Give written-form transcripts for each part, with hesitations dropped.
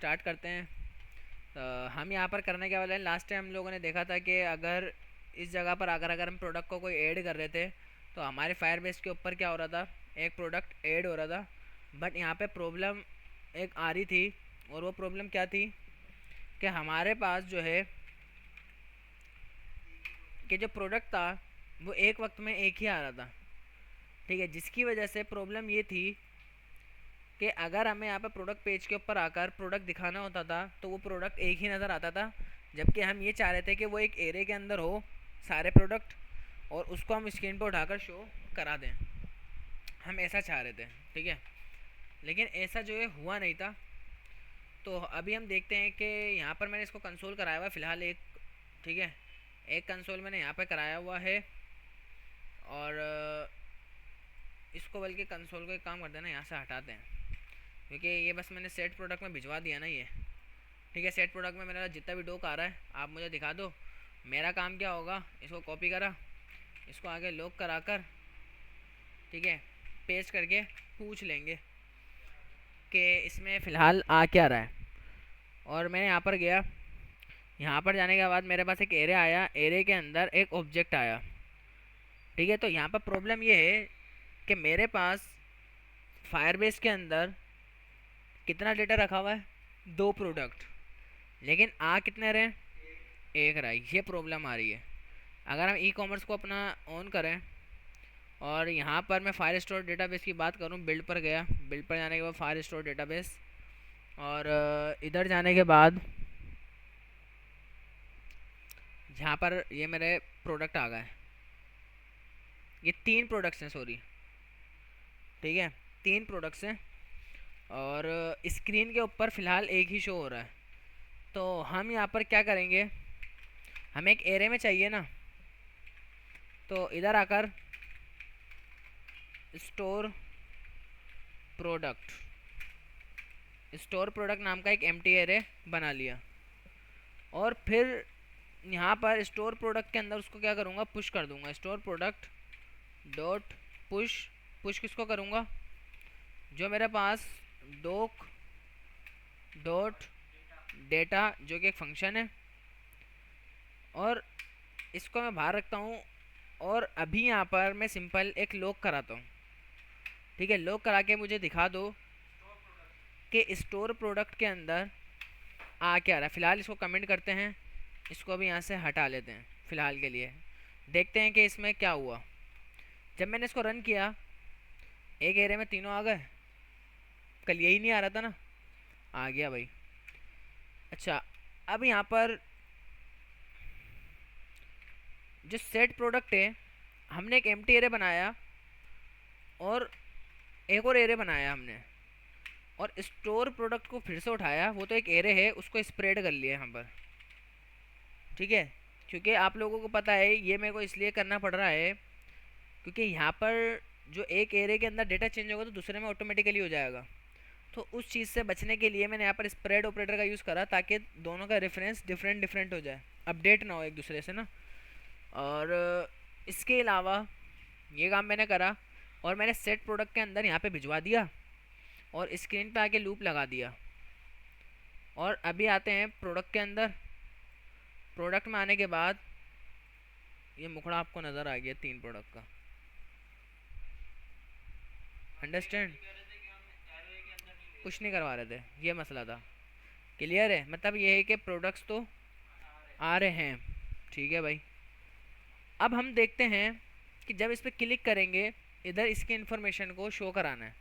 Start करते हैं। हम यहाँ पर करने के वाले हैं, लास्ट टाइम हम लोगों ने देखा था कि अगर इस जगह पर अगर हम प्रोडक्ट को कोई ऐड कर रहे थे तो हमारे फायर बेस के ऊपर क्या हो रहा था, एक प्रोडक्ट ऐड हो रहा था। बट यहाँ पे प्रॉब्लम एक आ रही थी, और वो प्रॉब्लम क्या थी कि हमारे पास जो है कि जो प्रोडक्ट था वो एक वक्त में एक ही आ रहा था। ठीक है, जिसकी वजह से प्रॉब्लम ये थी कि अगर हमें यहाँ पे प्रोडक्ट पेज के ऊपर आकर प्रोडक्ट दिखाना होता था तो वो प्रोडक्ट एक ही नज़र आता था, जबकि हम ये चाह रहे थे कि वो एक एरे के अंदर हो सारे प्रोडक्ट, और उसको हम स्क्रीन पर उठाकर शो करा दें। हम ऐसा चाह रहे थे, ठीक है। लेकिन ऐसा जो है हुआ नहीं था। तो अभी हम देखते हैं कि यहाँ पर मैंने इसको कंसोल कराया हुआ है फ़िलहाल एक, ठीक है, एक कंसोल मैंने यहाँ पर कराया हुआ है। और इसको बल्कि कंसोल को एक काम करते हैं ना, यहाँ से हटाते हैं, क्योंकि ये बस मैंने सेट प्रोडक्ट में भिजवा दिया ना ये। ठीक है, सेट प्रोडक्ट में मेरा जितना भी डॉक आ रहा है आप मुझे दिखा दो। मेरा काम क्या होगा, इसको कॉपी करा, इसको आगे लॉक करा कर, ठीक है, पेस्ट करके पूछ लेंगे कि इसमें फ़िलहाल आ क्या रहा है। और मैंने यहाँ पर गया, यहाँ पर जाने के बाद मेरे पास एक एरे आया, एरे के अंदर एक ऑब्जेक्ट आया। ठीक है, तो यहाँ पर प्रॉब्लम ये है कि मेरे पास फायरबेस के अंदर कितना डेटा रखा हुआ है, 2 प्रोडक्ट, लेकिन आ कितने रहे, एक रहा। ये प्रॉब्लम आ रही है। अगर हम ई कॉमर्स को अपना ऑन करें और यहाँ पर मैं फायर स्टोर डेटाबेस की बात करूँ, बिल्ड पर गया, बिल्ड पर जाने के बाद फायर स्टोर डेटाबेस, और इधर जाने के बाद यहाँ पर ये मेरे प्रोडक्ट आ गए। ये 3 प्रोडक्ट्स हैं, सॉरी, ठीक है, 3 प्रोडक्ट्स हैं, और स्क्रीन के ऊपर फ़िलहाल एक ही शो हो रहा है। तो हम यहाँ पर क्या करेंगे, हमें एक एरे में चाहिए ना, तो इधर आकर स्टोर प्रोडक्ट, स्टोर प्रोडक्ट नाम का एक एम्प्टी एरे बना लिया। और फिर यहाँ पर स्टोर प्रोडक्ट के अंदर उसको क्या करूँगा, पुश कर दूँगा, store product dot push. Push किसको करूँगा, जो मेरे पास डॉक डॉट डेटा, जो कि एक फंक्शन है, और इसको मैं बाहर रखता हूँ। और अभी यहाँ पर मैं सिंपल एक लॉक कराता हूँ। ठीक है, लॉक करा के मुझे दिखा दो कि स्टोर प्रोडक्ट के अंदर आ क्या रहा है। फ़िलहाल इसको कमेंट करते हैं, इसको अभी यहाँ से हटा लेते हैं फ़िलहाल के लिए, देखते हैं कि इसमें क्या हुआ। जब मैंने इसको रन किया, एक एरे में तीनों आ गए। कल यही नहीं आ रहा था ना, आ गया भाई। अच्छा, अब यहाँ पर जो सेट प्रोडक्ट है, हमने एक एम्प्टी एरे बनाया और एक और एरे बनाया हमने, और स्टोर प्रोडक्ट को फिर से उठाया, वो तो एक एरे है, उसको स्प्रेड कर लिया यहाँ पर। ठीक है, क्योंकि आप लोगों को पता है ये मेरे को इसलिए करना पड़ रहा है क्योंकि यहाँ पर जो एक एरे के अंदर डेटा चेंज होगा तो दूसरे में ऑटोमेटिकली हो जाएगा। तो उस चीज़ से बचने के लिए मैंने यहाँ पर स्प्रेड ऑपरेटर का यूज़ करा, ताकि दोनों का रेफरेंस डिफरेंट डिफरेंट हो जाए, अपडेट ना हो एक दूसरे से ना। और इसके अलावा ये काम मैंने करा, और मैंने सेट प्रोडक्ट के अंदर यहाँ पे भिजवा दिया और स्क्रीन पे आके लूप लगा दिया। और अभी आते हैं प्रोडक्ट के अंदर। प्रोडक्ट में आने के बाद ये मुखड़ा आपको नज़र आ गया 3 प्रोडक्ट का, अंडरस्टैंड। कुछ नहीं करवा रहे थे, ये मसला था। क्लियर है, मतलब ये है कि प्रोडक्ट्स तो आ रहे हैं। ठीक है भाई, अब हम देखते हैं कि जब इस पर क्लिक करेंगे, इधर इसकी इन्फॉर्मेशन को शो कराना है।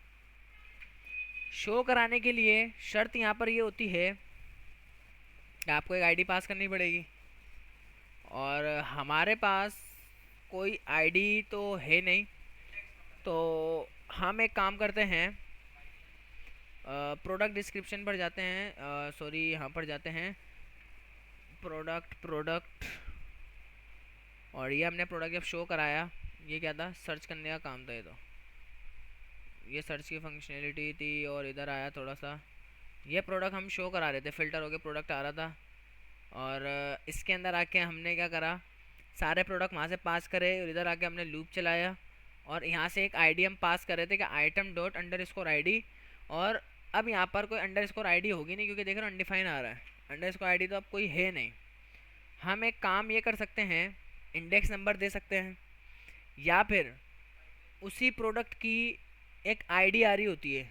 शो कराने के लिए शर्त यहाँ पर ये होती है कि आपको एक आईडी पास करनी पड़ेगी, और हमारे पास कोई आईडी तो है नहीं। तो हम एक काम करते हैं, प्रोडक्ट डिस्क्रिप्शन पर जाते हैं, सॉरी यहाँ पर जाते हैं, प्रोडक्ट, और ये हमने प्रोडक्ट जब शो कराया, ये क्या था, सर्च करने का काम था। ये सर्च की फंक्शनैलिटी थी, और इधर आया थोड़ा सा, ये प्रोडक्ट हम शो करा रहे थे, फ़िल्टर होके प्रोडक्ट आ रहा था। और इसके अंदर आके हमने क्या करा, सारे प्रोडक्ट वहाँ से पास करे, और इधर आके हमने लूप चलाया, और यहाँ से एक आईडी हम पास कर रहे थे कि item dot under score I D, और अब यहाँ पर कोई अंडरस्कोर आईडी होगी नहीं, क्योंकि देख रहे हो अनडिफाइन आ रहा है, अंडरस्कोर आईडी तो अब कोई है नहीं। हम एक काम ये कर सकते हैं, इंडेक्स नंबर दे सकते हैं, या फिर उसी प्रोडक्ट की एक आईडी आ रही होती है,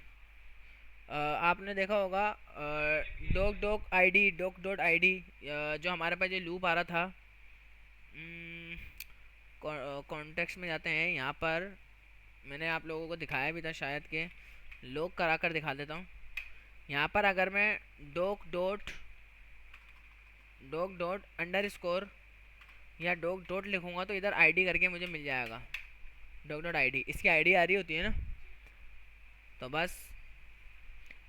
आपने देखा होगा dog dog ID, dog dot ID, जो हमारे पास जो लूप आ रहा था। कॉन्टेक्स्ट में जाते हैं, यहाँ पर मैंने आप लोगों को दिखाया भी था शायद, के लॉग करा कर दिखा देता हूँ। यहाँ पर अगर मैं डॉग डॉट अंडर स्कोर या डॉग डॉट लिखूँगा तो इधर आईडी करके मुझे मिल जाएगा, डॉग डॉट आईडी, इसकी आईडी आ रही होती है ना। तो बस,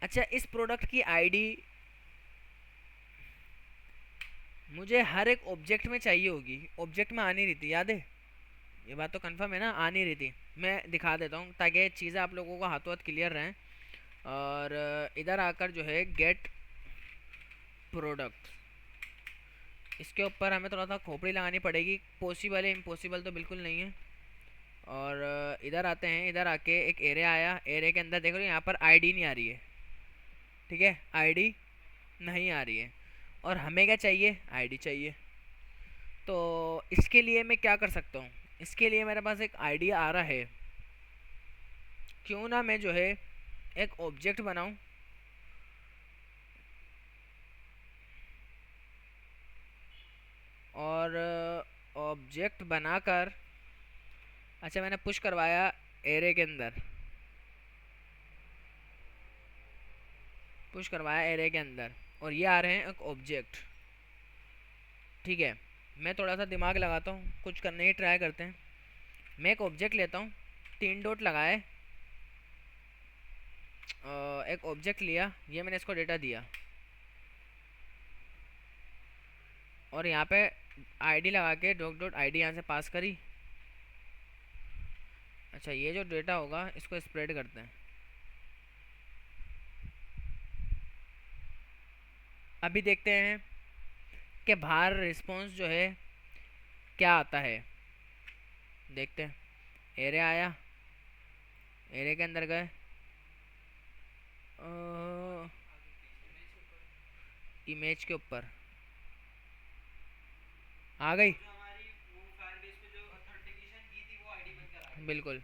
अच्छा इस प्रोडक्ट की आईडी मुझे हर एक ऑब्जेक्ट में चाहिए होगी, ऑब्जेक्ट में आ नहीं रही थी, याद है ये बात तो कंफर्म है ना, आ नहीं रही थी। मैं दिखा देता हूँ ताकि चीज़ें आप लोगों को हाथों हाथ क्लियर रहें। और इधर आकर जो है गेट प्रोडक्ट, इसके ऊपर हमें थोड़ा सा खोपड़ी लगानी पड़ेगी, पॉसिबल है, इम्पॉसिबल तो बिल्कुल नहीं है। और इधर आते हैं, इधर आके एक एरे आया, एरे के अंदर देखो यहाँ पर आईडी नहीं आ रही है, ठीक है, आईडी नहीं आ रही है, और हमें क्या चाहिए, आईडी चाहिए। तो इसके लिए मैं क्या कर सकता हूँ, इसके लिए मेरे पास एक आइडिया आ रहा है, क्यों ना मैं जो है एक ऑब्जेक्ट बनाऊं, और ऑब्जेक्ट बनाकर, अच्छा मैंने पुश करवाया एरे के अंदर, पुश करवाया एरे के अंदर, और ये आ रहे हैं एक ऑब्जेक्ट, ठीक है। मैं थोड़ा सा दिमाग लगाता हूँ, कुछ करने की ट्राई करते हैं। मैं एक ऑब्जेक्ट लेता हूँ, 3 डॉट लगाए, एक ऑब्जेक्ट लिया, ये मैंने इसको डेटा दिया, और यहाँ पे आईडी लगा के डॉग डॉट आईडी यहाँ से पास करी। अच्छा ये जो डेटा होगा इसको स्प्रेड करते हैं। अभी देखते हैं कि बाहर रिस्पॉन्स जो है क्या आता है, देखते हैं। एरे आया, एरे के अंदर गए, इमेज के ऊपर आ गई, बिल्कुल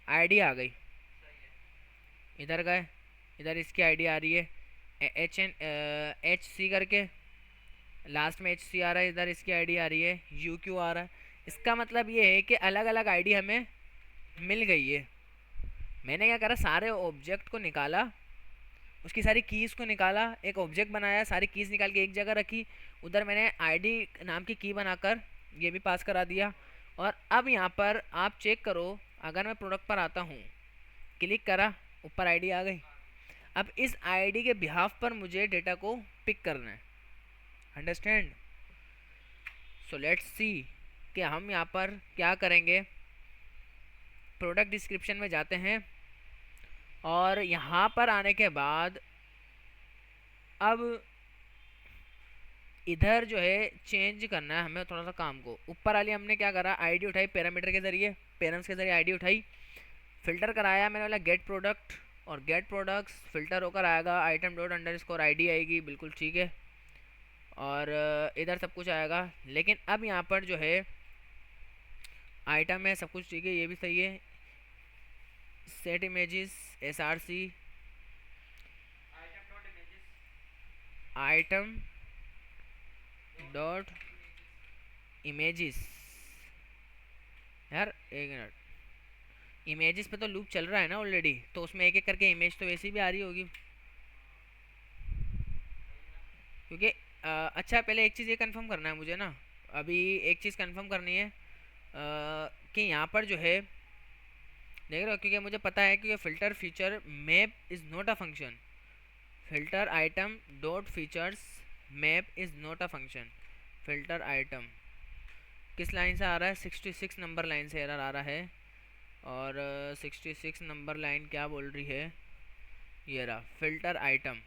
आईडी आ गई। इधर गए, इधर इसकी आईडी आ रही है HC करके, लास्ट में HC आ रहा है, इधर इसकी आईडी आ रही है UQ आ रहा है। इसका मतलब ये है कि अलग अलग आईडी हमें मिल गई है। मैंने क्या करा, सारे ऑब्जेक्ट को निकाला, उसकी सारी कीज़ को निकाला, एक ऑब्जेक्ट बनाया, सारी कीज़ निकाल के एक जगह रखी, उधर मैंने आईडी नाम की की बनाकर ये भी पास करा दिया। और अब यहाँ पर आप चेक करो, अगर मैं प्रोडक्ट पर आता हूँ, क्लिक करा, ऊपर आईडी आ गई। अब इस आईडी के बिहाफ पर मुझे डेटा को पिक करना है, अंडरस्टैंड। सो लेट्स सी कि हम यहाँ पर क्या करेंगे। प्रोडक्ट डिस्क्रिप्शन में जाते हैं, और यहाँ पर आने के बाद अब इधर जो है चेंज करना है हमें थोड़ा सा काम को। ऊपर वाली हमने क्या करा, आईडी उठाई पैरामीटर के ज़रिए, पेरेंट्स के ज़रिए आईडी उठाई, फिल्टर कराया मैंने बोला गेट प्रोडक्ट, और गेट प्रोडक्ट्स फिल्टर होकर आएगा item dot under score ID आएगी, बिल्कुल ठीक है। और इधर सब कुछ आएगा, लेकिन अब यहाँ पर जो है आइटम है, सब कुछ ठीक है, ये भी सही है। Set images SRC item dot images, यार एक मिनट, इमेजेस पे तो लूप चल रहा है ना ऑलरेडी, तो उसमें एक एक करके इमेज तो वैसे भी आ रही होगी, क्योंकि अच्छा पहले एक चीज़ ये कंफर्म करना है मुझे ना, अभी एक चीज़ कंफर्म करनी है कि यहाँ पर जो है देख रहे हो, क्योंकि मुझे पता है कि filter feature map is not a function, filter item dot features map is not a function. Filter item किस लाइन से आ रहा है, 66 नंबर लाइन से एरर आ रहा है, और 66 नंबर लाइन क्या बोल रही है, ये रहा filter item,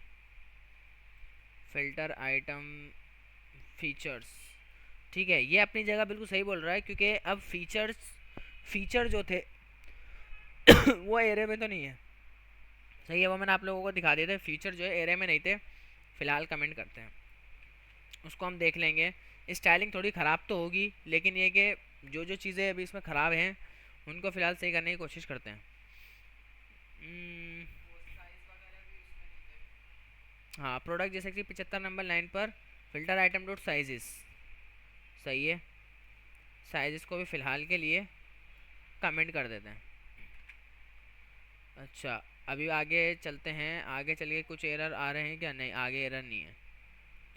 filter item features, ठीक है। ये अपनी जगह बिल्कुल सही बोल रहा है, क्योंकि अब फीचर जो थे वो एरे में तो नहीं है, सही है, वो मैंने आप लोगों को दिखा दिए थे। फ्यूचर जो है एरे में नहीं थे, फ़िलहाल कमेंट करते हैं, उसको हम देख लेंगे। स्टाइलिंग थोड़ी ख़राब तो होगी, लेकिन ये कि जो जो चीज़ें अभी इसमें ख़राब हैं उनको फ़िलहाल सही करने की कोशिश करते हैं। हम्म, हाँ, प्रोडक्ट जैसे कि 75 नंबर लाइन पर फ़िल्टर आइटम डॉट साइजेस, सही है। साइजेस को भी फ़िलहाल के लिए कमेंट कर देते हैं। अच्छा, अभी आगे चलते हैं। आगे चलिए, कुछ एरर आ रहे हैं क्या? नहीं, आगे एरर नहीं है।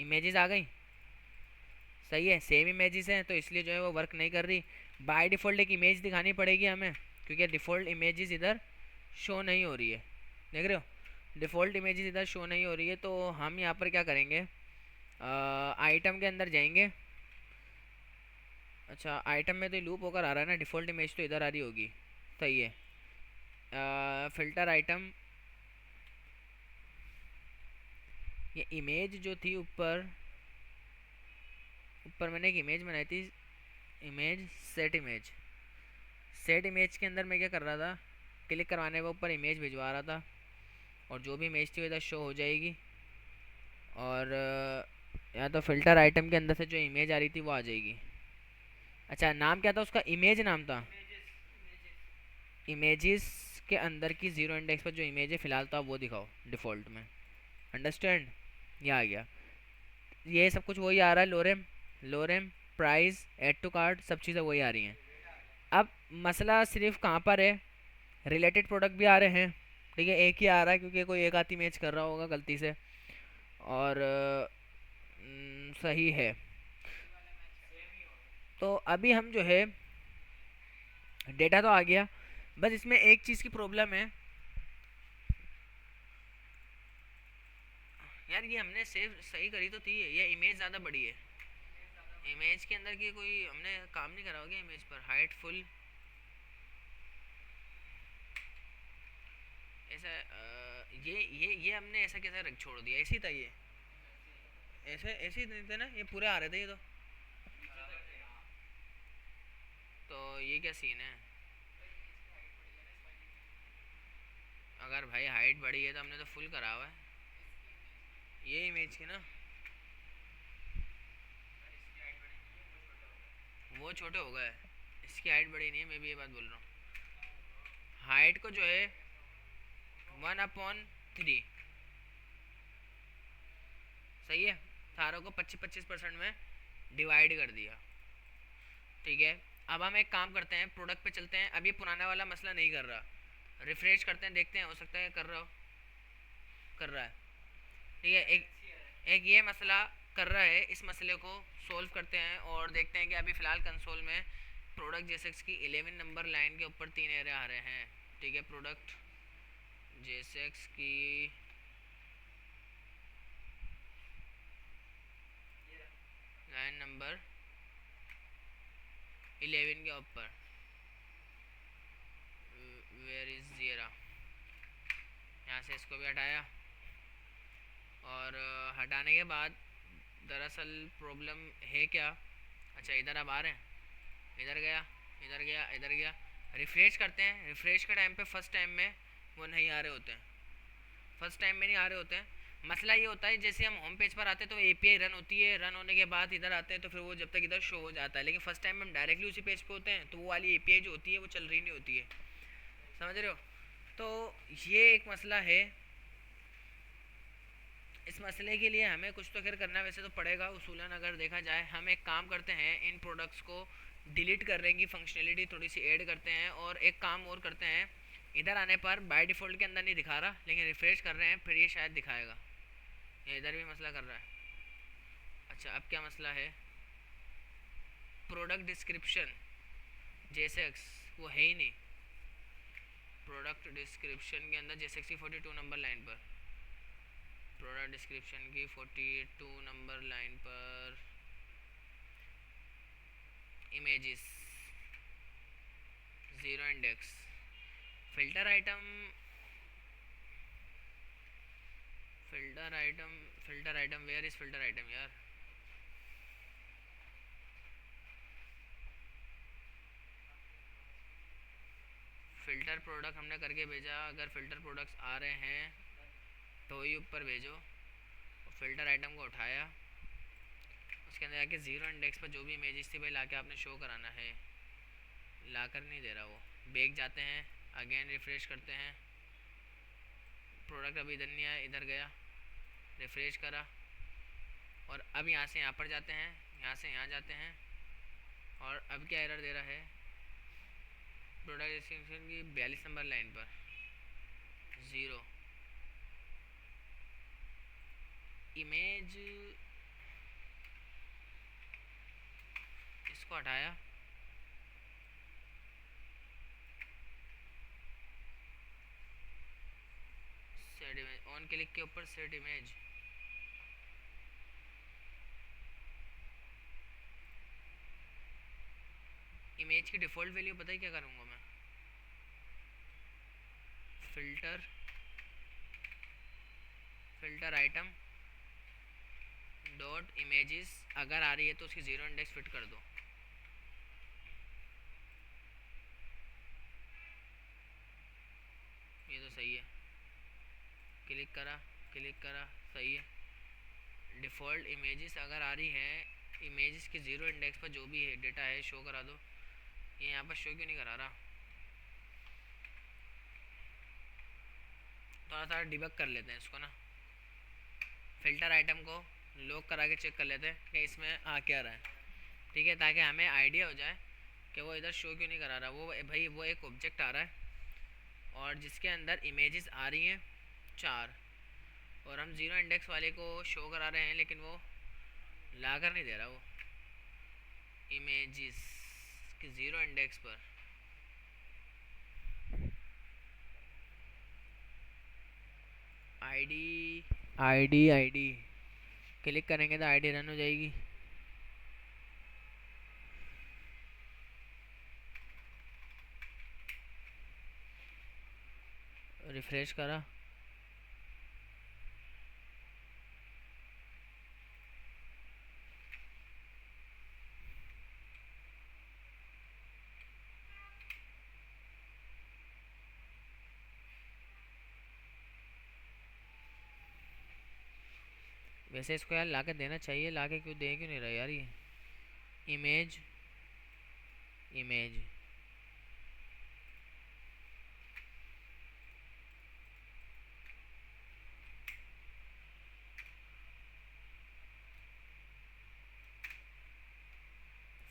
इमेजेस आ गई, सही है। सेम इमेजेस हैं तो इसलिए जो है वो वर्क नहीं कर रही। बाय डिफ़ॉल्ट एक इमेज दिखानी पड़ेगी हमें, क्योंकि डिफ़ॉल्ट इमेजेस इधर शो नहीं हो रही है। देख रहे हो, डिफ़ॉल्ट इमेजेस इधर शो नहीं हो रही है। तो हम यहाँ पर क्या करेंगे, आइटम के अंदर जाएंगे। अच्छा, आइटम में तो लूप होकर आ रहा है ना, डिफ़ॉल्ट इमेज तो इधर आ रही होगी, सही है। फ़िल्टर आइटम, ये इमेज जो थी ऊपर, ऊपर मैंने एक इमेज बनाई थी, image set image. Set image के अंदर मैं क्या कर रहा था, क्लिक करवाने के ऊपर इमेज भिजवा रहा था, और जो भी इमेज थी वो इधर शो हो जाएगी। और या तो फ़िल्टर आइटम के अंदर से जो इमेज आ रही थी वो आ जाएगी। अच्छा, नाम क्या था उसका? इमेज नाम था। इमेजेस के अंदर की ज़ीरो इंडेक्स पर जो इमेज है फ़िलहाल तो आप वो दिखाओ डिफ़ॉल्ट में। अंडरस्टैंड? ये आ गया। ये सब कुछ वही आ रहा है, लोरेम, लोरेम प्राइस, ऐड टू कार्ट, सब चीज़ें वही आ रही हैं। अब मसला सिर्फ कहाँ पर है, रिलेटेड प्रोडक्ट भी आ रहे हैं, ठीक है, एक ही आ रहा है क्योंकि कोई एक आधी मैच कर रहा होगा गलती से, और सही है। तो अभी हम जो है, डेटा तो आ गया, बस इसमें एक चीज़ की प्रॉब्लम है यार, ये हमने सेव सही करी तो थी, ये इमेज ज़्यादा बड़ी है। इमेज के अंदर की कोई हमने काम नहीं करा होगा इमेज पर। हाइट फुल, ऐसा ये हमने ऐसा कैसा रख छोड़ दिया? ऐसे ही था ये, ऐसे ऐसे ही नहीं थे ना, ये पूरे आ रहे थे ये तो ये क्या सीन है? अगर भाई हाइट बड़ी है तो हमने तो फुल करा हुआ है ये इमेज की ना। वो छोटे हो गए, इसकी हाइट बड़ी नहीं है, मैं भी ये बात बोल रहा हूँ। हाइट को जो है 1/3, सही है, सारों को 25-25% में डिवाइड कर दिया, ठीक है। अब हम एक काम करते हैं, प्रोडक्ट पे चलते हैं। अब ये पुराना वाला मसला नहीं कर रहा, रिफ्रेश करते हैं, देखते हैं, हो सकता है कर रहा हो, कर रहा है, ठीक है। एक ये मसला कर रहा है, इस मसले को सोल्व करते हैं और देखते हैं कि अभी फ़िलहाल कंसोल में प्रोडक्ट जेसेक्स की 11 नंबर लाइन के ऊपर 3 एरे आ रहे हैं, ठीक है। प्रोडक्ट जेसेक्स की लाइन नंबर 11 के ऊपर, वेयर इज़ ज़ीरा, यहाँ से इसको भी हटाया, और हटाने के बाद दरअसल प्रॉब्लम है क्या? अच्छा, इधर अब आ रहे हैं, इधर गया, इधर गया, इधर गया। रिफ्रेश करते हैं, रिफ्रेश के टाइम पे फर्स्ट टाइम में वो नहीं आ रहे होते हैं, फर्स्ट टाइम में नहीं आ रहे होते हैं। मसला ये होता है, जैसे हम होम पेज पर आते हैं तो एपीआई रन होती है, रन होने के बाद इधर आते हैं तो फिर वो जब तक इधर शो हो जाता है, लेकिन फर्स्ट टाइम में हम डायरेक्टली उसी पेज पे होते हैं तो वो वाली एपीआई जो होती है वो चल रही नहीं होती है, समझ रहे हो? तो ये एक मसला है। इस मसले के लिए हमें कुछ तो खैर करना वैसे तो पड़ेगा उसूलन। अगर देखा जाए, हम एक काम करते हैं, इन प्रोडक्ट्स को डिलीट करने की फंक्शनलिटी थोड़ी सी ऐड करते हैं, और एक काम और करते हैं, इधर आने पर बाय डिफ़ॉल्ट के अंदर नहीं दिखा रहा, लेकिन रिफ्रेश कर रहे हैं फिर ये शायद दिखाएगा। ये इधर भी मसला कर रहा है। अच्छा, अब क्या मसला है? प्रोडक्ट डिस्क्रिप्शन जेसेक्स वो है ही नहीं। प्रोडक्ट डिस्क्रिप्शन के अंदर जेसेक्स की 42 नंबर लाइन पर, प्रोडक्ट डिस्क्रिप्शन की 42 नंबर लाइन पर images, zero index, filter item, filter item, filter item, where is filter item यार? फ़िल्टर प्रोडक्ट हमने करके भेजा, अगर फ़िल्टर प्रोडक्ट्स आ रहे हैं तो ही ऊपर भेजो। फ़िल्टर आइटम को उठाया, उसके अंदर जाके ज़ीरो इंडेक्स पर जो भी इमेजेस थी भाई लाके आपने शो कराना है। ला कर नहीं दे रहा वो। बैक जाते हैं, अगेन रिफ़्रेश करते हैं, प्रोडक्ट अभी इधर नहीं आया, इधर गया, रिफ़्रेश करा, और अब यहाँ से यहाँ पर जाते हैं, यहाँ से यहाँ जाते हैं, और अब क्या एरर दे रहा है प्रोडक्ट डिस्क्रिप्शन की 42 नंबर लाइन पर 0 इमेज। इसको हटाया, सेट इमेज, ऑन क्लिक के ऊपर सेट इमेज, इमेज की डिफ़ॉल्ट वैल्यू पता है क्या करूँगा मैं, फ़िल्टर आइटम डॉट इमेजेस, अगर आ रही है तो उसकी ज़ीरो इंडेक्स फिट कर दो। ये तो सही है, क्लिक करा, सही है। डिफ़ॉल्ट इमेजेस अगर आ रही है, इमेजेस के ज़ीरो इंडेक्स पर जो भी है डेटा है शो करा दो। ये यहाँ पर शो क्यों नहीं करा रहा? थोड़ा सा डिबग कर लेते हैं इसको ना, फ़िल्टर आइटम को लॉक करा के चेक कर लेते हैं कि इसमें आ क्या रहा है, ठीक है, ताकि हमें आइडिया हो जाए कि वो इधर शो क्यों नहीं करा रहा। वो भाई वो एक ऑब्जेक्ट आ रहा है और जिसके अंदर इमेजेस आ रही हैं 4, और हम ज़ीरो इंडेक्स वाले को शो करा रहे हैं, लेकिन वो ला कर नहीं दे रहा वो इमेजेस की ज़ीरो इंडेक्स पर। आईडी क्लिक करेंगे तो आईडी रन हो जाएगी। रिफ्रेश करा, वैसे इसको यार ला के देना चाहिए, ला के क्यों दे क्यों नहीं रहा यार ये। इमेज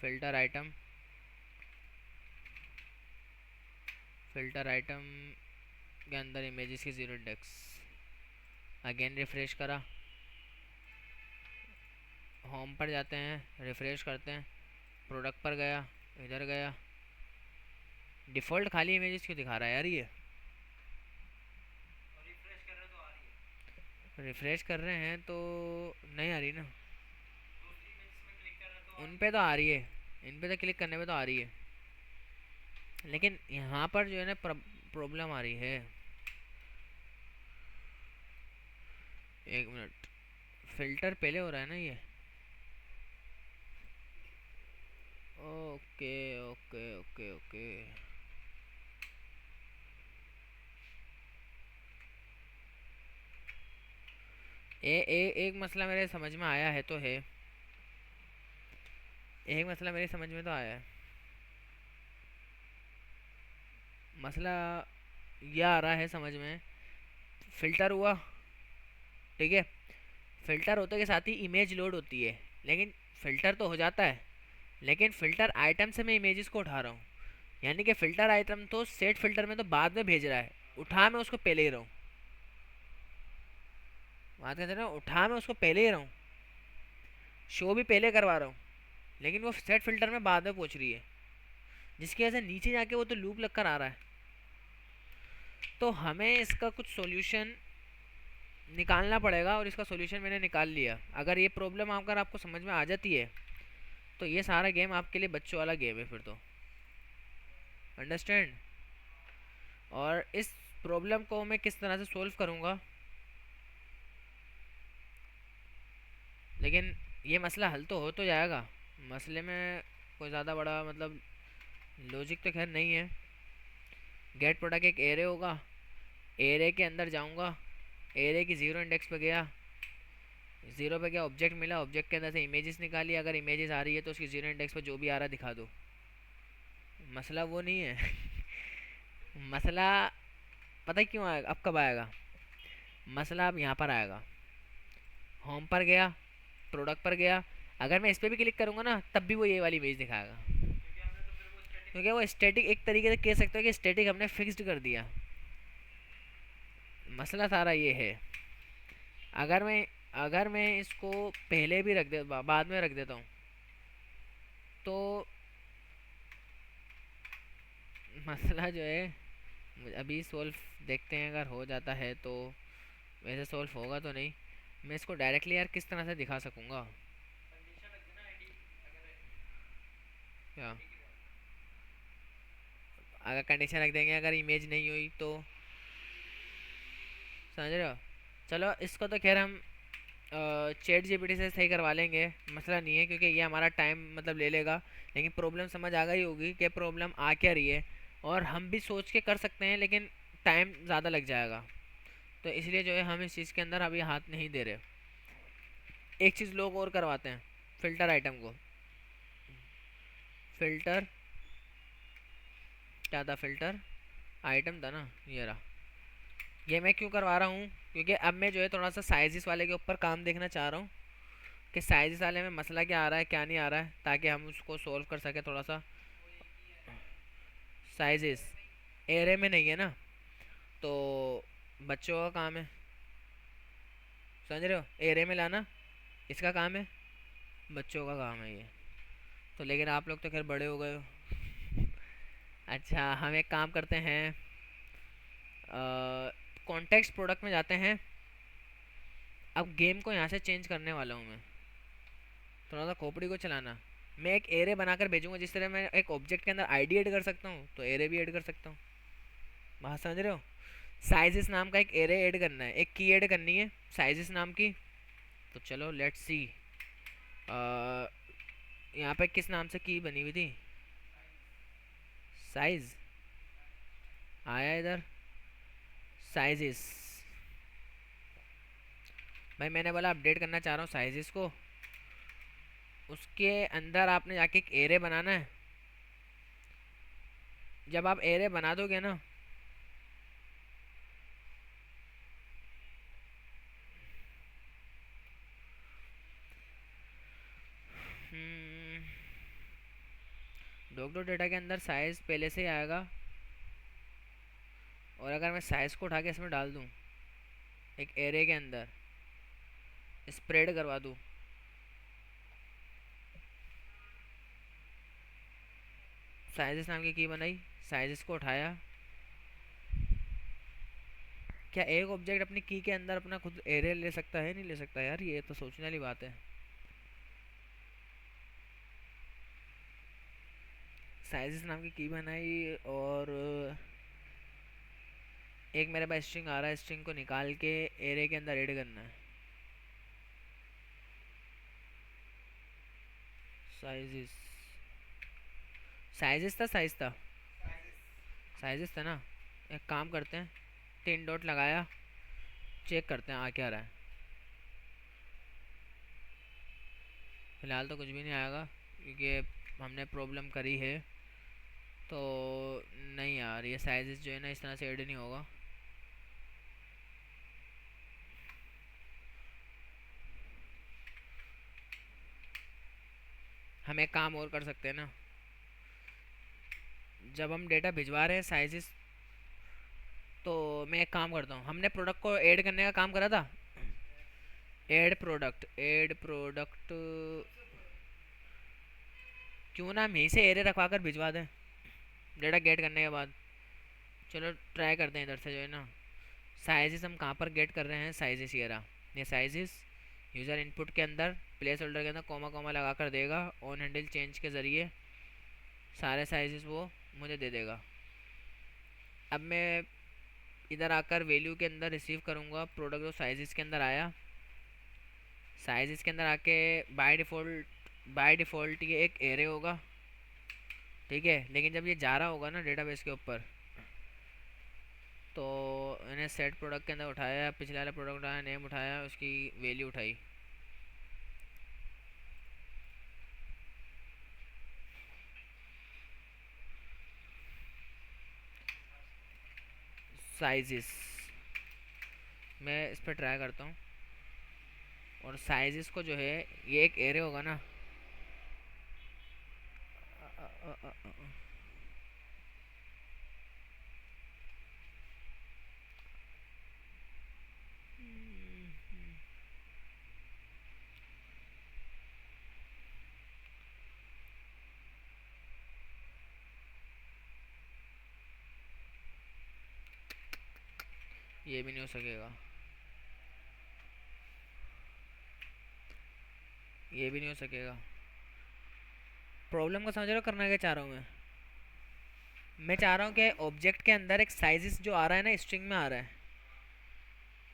फ़िल्टर आइटम के अंदर इमेजेस की ज़ीरो इंडेक्स, अगेन रिफ्रेश करा, होम पर जाते हैं, रिफ्रेश करते हैं, प्रोडक्ट पर गया, इधर गया, डिफ़ॉल्ट खाली इमेजेस क्यों दिखा रहा है यार ये। रिफ्रेश कर रहे हैं तो नहीं आ रही ना, उन पे तो आ रही है, इन पे तो क्लिक करने पे तो आ रही है, लेकिन यहाँ पर जो है ना प्रॉब्लम आ रही है। एक मिनट, फ़िल्टर पहले हो रहा है ना ये। ओके ओके ओके ओके, एक मसला मेरे समझ में आया है तो है, एक मसला मेरे समझ में तो आया है। मसला यह आ रहा है समझ में, फ़िल्टर हुआ, ठीक है, फ़िल्टर होते के साथ ही इमेज लोड होती है, लेकिन फ़िल्टर तो हो जाता है, लेकिन फ़िल्टर आइटम से मैं इमेजेस को उठा रहा हूँ, यानी कि फ़िल्टर आइटम तो सेट फ़िल्टर में तो बाद में भेज रहा है, उठा मैं उसको पहले ही रहा हूँ। बात कहते हैं ना, उठा मैं उसको पहले ही रहा हूँ, शो भी पहले करवा रहा हूँ, लेकिन वो सेट फ़िल्टर में बाद में पहुँच रही है, जिसकी वजह से नीचे जाके वो तो लूप लग कर आ रहा है। तो हमें इसका कुछ सॉल्यूशन निकालना पड़ेगा, और इसका सॉल्यूशन मैंने निकाल लिया। अगर ये प्रॉब्लम अगर आपको समझ में आ जाती है तो ये सारा गेम आपके लिए बच्चों वाला गेम है फिर तो, अंडरस्टैंड। और इस प्रॉब्लम को मैं किस तरह से सोल्व करूँगा, लेकिन ये मसला हल तो हो तो जाएगा, मसले में कोई ज़्यादा बड़ा मतलब लॉजिक तो खैर नहीं है, गेट प्रोडक्ट एक एरे होगा, एरे के अंदर जाऊंगा, एरे की ज़ीरो इंडेक्स पे गया, ज़ीरो पे गया, ऑब्जेक्ट मिला, ऑब्जेक्ट के अंदर से इमेजेस निकाली, अगर इमेजेस आ रही है तो उसकी ज़ीरो इंडेक्स पे जो भी आ रहा है दिखा दो। मसला वो नहीं है। मसला पता है क्यों आएगा, अब कब आएगा मसला? अब यहाँ पर आएगा, होम पर गया, प्रोडक्ट पर गया, अगर मैं इस पर भी क्लिक करूँगा ना तब भी वो ये वाली इमेज दिखाएगा, क्योंकि वो स्टैटिक, एक तरीके से कह सकते हो कि स्टैटिक हमने फिक्स्ड कर दिया। मसला सारा ये है। अगर मैं अगर मैं इसको पहले भी रख दे, बाद में रख देता हूँ, तो मसला जो है अभी सोल्व देखते हैं, अगर हो जाता है तो। वैसे सोल्व होगा तो नहीं, मैं इसको डायरेक्टली यार किस तरह से दिखा सकूँगा? क्या? अगर कंडीशन रख देंगे, अगर इमेज नहीं हुई तो, समझ रहे हो? चलो इसको तो खैर हम चैट जीपीटी से सही करवा लेंगे, मसला नहीं है, क्योंकि ये हमारा टाइम मतलब ले लेगा। लेकिन प्रॉब्लम समझ आ गई होगी कि प्रॉब्लम आ क्या रही है, और हम भी सोच के कर सकते हैं लेकिन टाइम ज़्यादा लग जाएगा, तो इसलिए जो है हम इस चीज़ के अंदर अभी हाथ नहीं दे रहे। एक चीज़ लोग और करवाते हैं, फ़िल्टर आइटम को। फ़िल्टर क्या था? फ़िल्टर आइटम था ना, ये रहा। ये मैं क्यों करवा रहा हूँ? क्योंकि अब मैं जो है थोड़ा सा साइज़ वाले के ऊपर काम देखना चाह रहा हूँ कि साइज़ वाले में मसला क्या आ रहा है, क्या नहीं आ रहा है, ताकि हम उसको सोल्व कर सके थोड़ा सा। साइजेस एरे में नहीं है ना, तो बच्चों का काम है, समझ रहे हो? एरे में लाना इसका काम है, बच्चों का काम है ये। तो लेकिन आप लोग तो खैर बड़े हो गए हो। अच्छा, हम एक काम करते हैं, कॉन्टेक्स्ट प्रोडक्ट में जाते हैं। अब गेम को यहाँ से चेंज करने वाला हूँ मैं, थोड़ा सा खोपड़ी को चलाना। मैं एक एरे बनाकर भेजूंगा, जिस तरह मैं एक ऑब्जेक्ट के अंदर आईडी ऐड कर सकता हूँ तो एरे भी ऐड कर सकता हूँ। बात समझ रहे हो? साइजेस नाम का एक एरे ऐड करना है, एक की ऐड करनी है साइजेस नाम की। तो चलो लेट्स सी, यहाँ पे किस नाम से की बनी हुई थी? साइज आया इधर, साइजेस। भाई मैंने बोला अपडेट करना चाह रहा हूँ साइजेस को, उसके अंदर आपने जाके एक एरे बनाना है। जब आप एरे बना दोगे ना, डॉग डॉट डेटा के अंदर साइज पहले से ही आएगा, और अगर मैं साइज को उठा के इसमें डाल दूँ, एक एरे के अंदर स्प्रेड करवा दूँ, साइजेस नाम की बनाई, साइजेस को उठाया। क्या एक ऑब्जेक्ट अपनी की के अंदर अपना खुद एरे ले सकता है? नहीं ले सकता यार, ये तो सोचने वाली बात है। साइजेस नाम की बनाई, और एक मेरे पास स्ट्रिंग आ रहा है, स्ट्रिंग को निकाल के एरे के अंदर ऐड करना है। साइजेस, साइजेस था, साइज था, साइजेस था ना। एक काम करते हैं, तीन डॉट लगाया, चेक करते हैं आ क्या रहा है। फ़िलहाल तो कुछ भी नहीं आएगा, क्योंकि हमने प्रॉब्लम करी है। तो नहीं यार, ये साइजेस जो है ना इस तरह से ऐड नहीं होगा। हम एक काम और कर सकते हैं ना, जब हम डेटा भिजवा रहे हैं साइजेस, तो मैं एक काम करता हूँ, हमने प्रोडक्ट को ऐड करने का काम करा था। ऐड प्रोडक्ट, ऐड प्रोडक्ट, क्यों ना हम यहीं से एरे रखवा कर भिजवा दें डेटा गेट करने के बाद। चलो ट्राई करते हैं इधर से जो है ना। साइजेस हम कहाँ पर गेट कर रहे हैं? साइजेस ये रहा, ये साइजेस यूज़र इनपुट के अंदर प्लेस होल्डर के अंदर कॉमा कॉमा लगा कर देगा, ऑन हैंडल चेंज के ज़रिए सारे साइजेस वो मुझे दे देगा। अब मैं इधर आकर वैल्यू के अंदर रिसीव करूँगा प्रोडक्ट, जो साइजेस के अंदर आया, साइजेस के अंदर आके बाय डिफ़ॉल्ट ये एक एरे होगा, ठीक है। लेकिन जब ये जा रहा होगा ना डेटाबेस के ऊपर, तो इन्हें सेट प्रोडक्ट के अंदर उठाया, पिछले वाला प्रोडक्ट उठाया, नेम उठाया, उसकी वैल्यू उठाई। साइजेस मैं इस पर ट्राई करता हूँ, और साइजेस को जो है, ये एक एरे होगा ना, अ, अ, अ, अ, अ, ये भी नहीं हो सकेगा, ये भी नहीं हो सकेगा। प्रॉब्लम को समझ रहे हो, करना क्या चाह रहा हूँ मैं चाह रहा हूँ कि ऑब्जेक्ट के अंदर एक साइजेस जो आ रहा है ना, स्ट्रिंग में आ रहा है,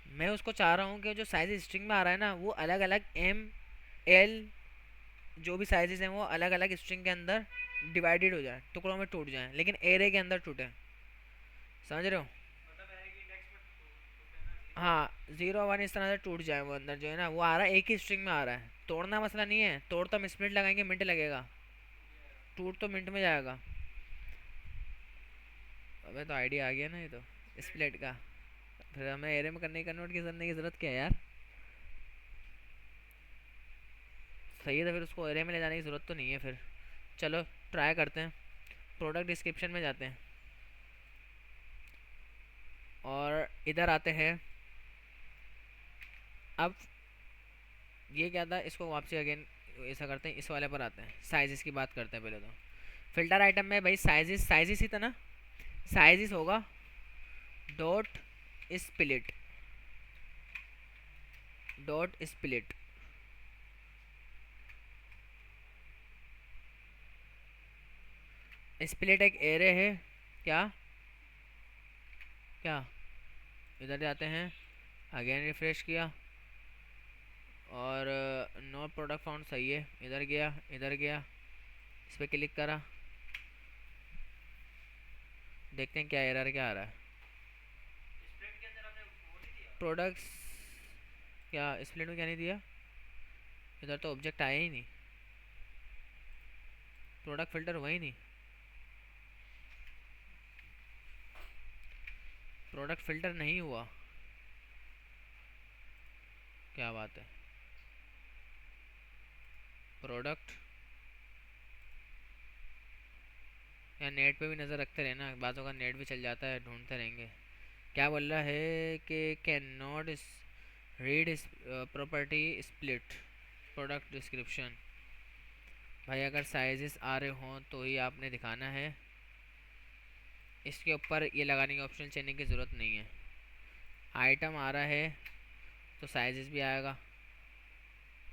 मैं उसको चाह रहा हूँ कि जो साइज स्ट्रिंग में आ रहा है ना, वो अलग अलग एम एल जो भी साइजेस हैं वो अलग अलग स्ट्रिंग के अंदर डिवाइडेड हो जाए, टुकड़ों में टूट जाए, लेकिन एरे के अंदर टूटे। समझ रहे हो? हाँ, 0 1 इस तरह से टूट जाए वो अंदर, जो है ना वो आ रहा है एक ही स्ट्रिंग में आ रहा है। तोड़ना मसला नहीं है, तोड़ तो हम स्प्लिट लगाएंगे, मिनट लगेगा, टूट तो मिनट में जाएगा। अबे तो आइडिया आ गया ना ये तो, स्प्लिट का। फिर हमें एरे में कन्वर्ट करने की ज़रूरत क्या है यार? सही है, तो फिर उसको एरे में ले जाने की ज़रूरत तो नहीं है फिर। चलो ट्राई करते हैं, प्रोडक्ट डिस्क्रिप्शन में जाते हैं और इधर आते हैं। अब ये क्या था, इसको वापसी अगेन ऐसा करते हैं, इस वाले पर आते हैं, साइजेस की बात करते हैं पहले तो। फिल्टर आइटम में भाई साइजेस, साइजेस ही था ना, साइजेस होगा dot split, dot split. Split एक एरे है क्या? क्या? इधर जाते हैं, अगेन रिफ्रेश किया, और नो प्रोडक्ट फाउंड सही है, इधर गया, इधर गया, इस पर क्लिक करा, देखते हैं क्या एरर क्या आ रहा है। प्रोडक्ट्स, क्या स्प्लिट में क्या नहीं दिया? इधर तो ऑब्जेक्ट आया ही नहीं, प्रोडक्ट फिल्टर हुआ ही नहीं, प्रोडक्ट फिल्टर नहीं हुआ, क्या बात है। प्रोडक्ट, या नेट पे भी नज़र रखते रहना, बातों का नेट भी चल जाता है, ढूंढते रहेंगे। क्या बोल रहा है कि can not read property split product description. भाई अगर साइजेस आ रहे हों तो ही आपने दिखाना है, इसके ऊपर ये लगाने की ऑप्शन चेंजने की ज़रूरत नहीं है। आइटम आ रहा है तो साइजेस भी आएगा,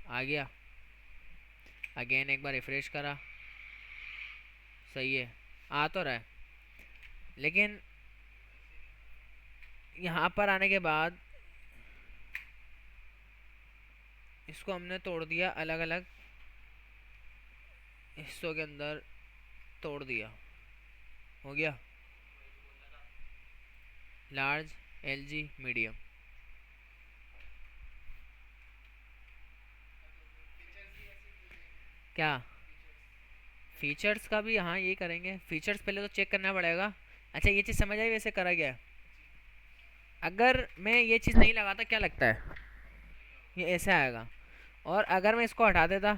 आ गया, अगेन एक बार रिफ्रेश करा, सही है, आ तो रहा है। लेकिन यहाँ पर आने के बाद इसको हमने तोड़ दिया, अलग अलग हिस्सों के अंदर तोड़ दिया, हो गया लार्ज, एलजी, मीडियम। क्या फीचर्स का भी, हाँ ये करेंगे, फीचर्स पहले तो चेक करना पड़ेगा। अच्छा ये चीज़ समझ आई वैसे करा गया है? अगर मैं ये चीज़ नहीं लगाता, क्या लगता है ये ऐसे आएगा, और अगर मैं इसको हटा देता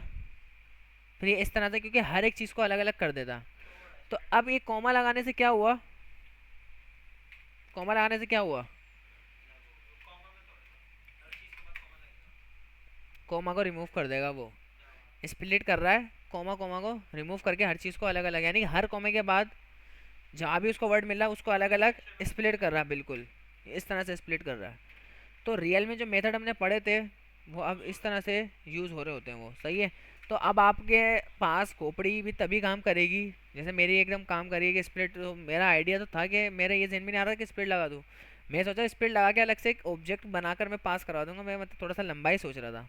फिर ये इस तरह से, क्योंकि हर एक चीज़ को अलग अलग कर देता। तो अब ये कॉमा लगाने से क्या हुआ, कॉमा लगाने से क्या हुआ, कॉमा को रिमूव कर देगा वो, स्प्लिट कर रहा है, कॉमा कॉमा को रिमूव करके हर चीज़ को अलग अलग, यानी कि हर कॉमे के बाद जहाँ भी उसको वर्ड मिल रहा है उसको अलग अलग स्प्लिट कर रहा है, बिल्कुल इस तरह से स्प्लिट कर रहा है। तो रियल में जो मेथड हमने पढ़े थे वो अब इस तरह से यूज़ हो रहे होते हैं, वो सही है। तो अब आपके पास खोपड़ी भी तभी काम करेगी जैसे मेरी एकदम काम करेगी स्प्लिट। तो मेरा आइडिया तो था कि मेरे ये जहन में नहीं आ रहा कि स्प्लिट लगा दूँ, मैं सोचा स्प्लिट लगा के अलग से एक ऑब्जेक्ट बनाकर मैं पास करवा दूंगा, मैं मतलब थोड़ा सा लंबाई सोच रहा था।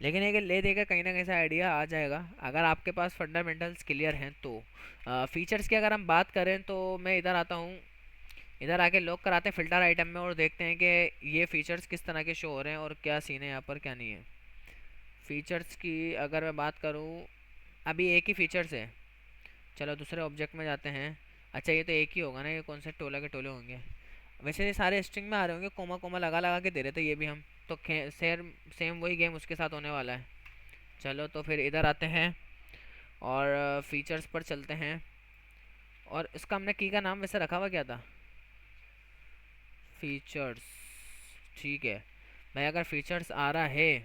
लेकिन ये कि ले देकर कहीं ना कहीं से आइडिया आ जाएगा अगर आपके पास फंडामेंटल्स क्लियर हैं तो। फीचर्स की अगर हम बात करें तो मैं इधर आता हूँ, इधर आके लॉक कराते हैं फ़िल्टर आइटम में और देखते हैं कि ये फ़ीचर्स किस तरह के शो हो रहे हैं और क्या सीन है यहाँ पर, क्या नहीं है। फ़ीचर्स की अगर मैं बात करूँ, अभी एक ही फ़ीचर्स है। चलो दूसरे ऑब्जेक्ट में जाते हैं। अच्छा ये तो एक ही होगा ना, ये कौन से टोला के टोले होंगे। वैसे ये सारे स्ट्रिंग में आ रहे होंगे, कोमा कोमा लगा लगा के दे रहे थे ये भी हम तो। सेम सेम वही गेम उसके साथ होने वाला है। चलो तो फिर इधर आते हैं और फीचर्स पर चलते हैं। और इसका हमने की का नाम वैसे रखा हुआ क्या था? फीचर्स। ठीक है भाई, अगर फीचर्स आ रहा है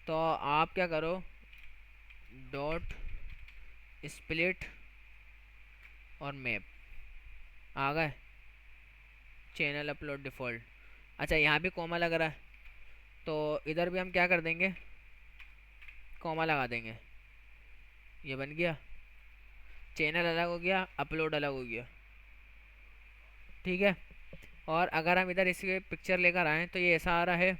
तो आप क्या करो, डॉट स्प्लिट और मैप आ गए। Channel upload default. अच्छा यहाँ भी कोमा लग रहा है, तो इधर भी हम क्या कर देंगे, कोमा लगा देंगे। ये बन गया, चैनल अलग हो गया, अपलोड अलग हो गया। ठीक है। और अगर हम इधर इसी पिक्चर लेकर आएँ तो ये ऐसा आ रहा है।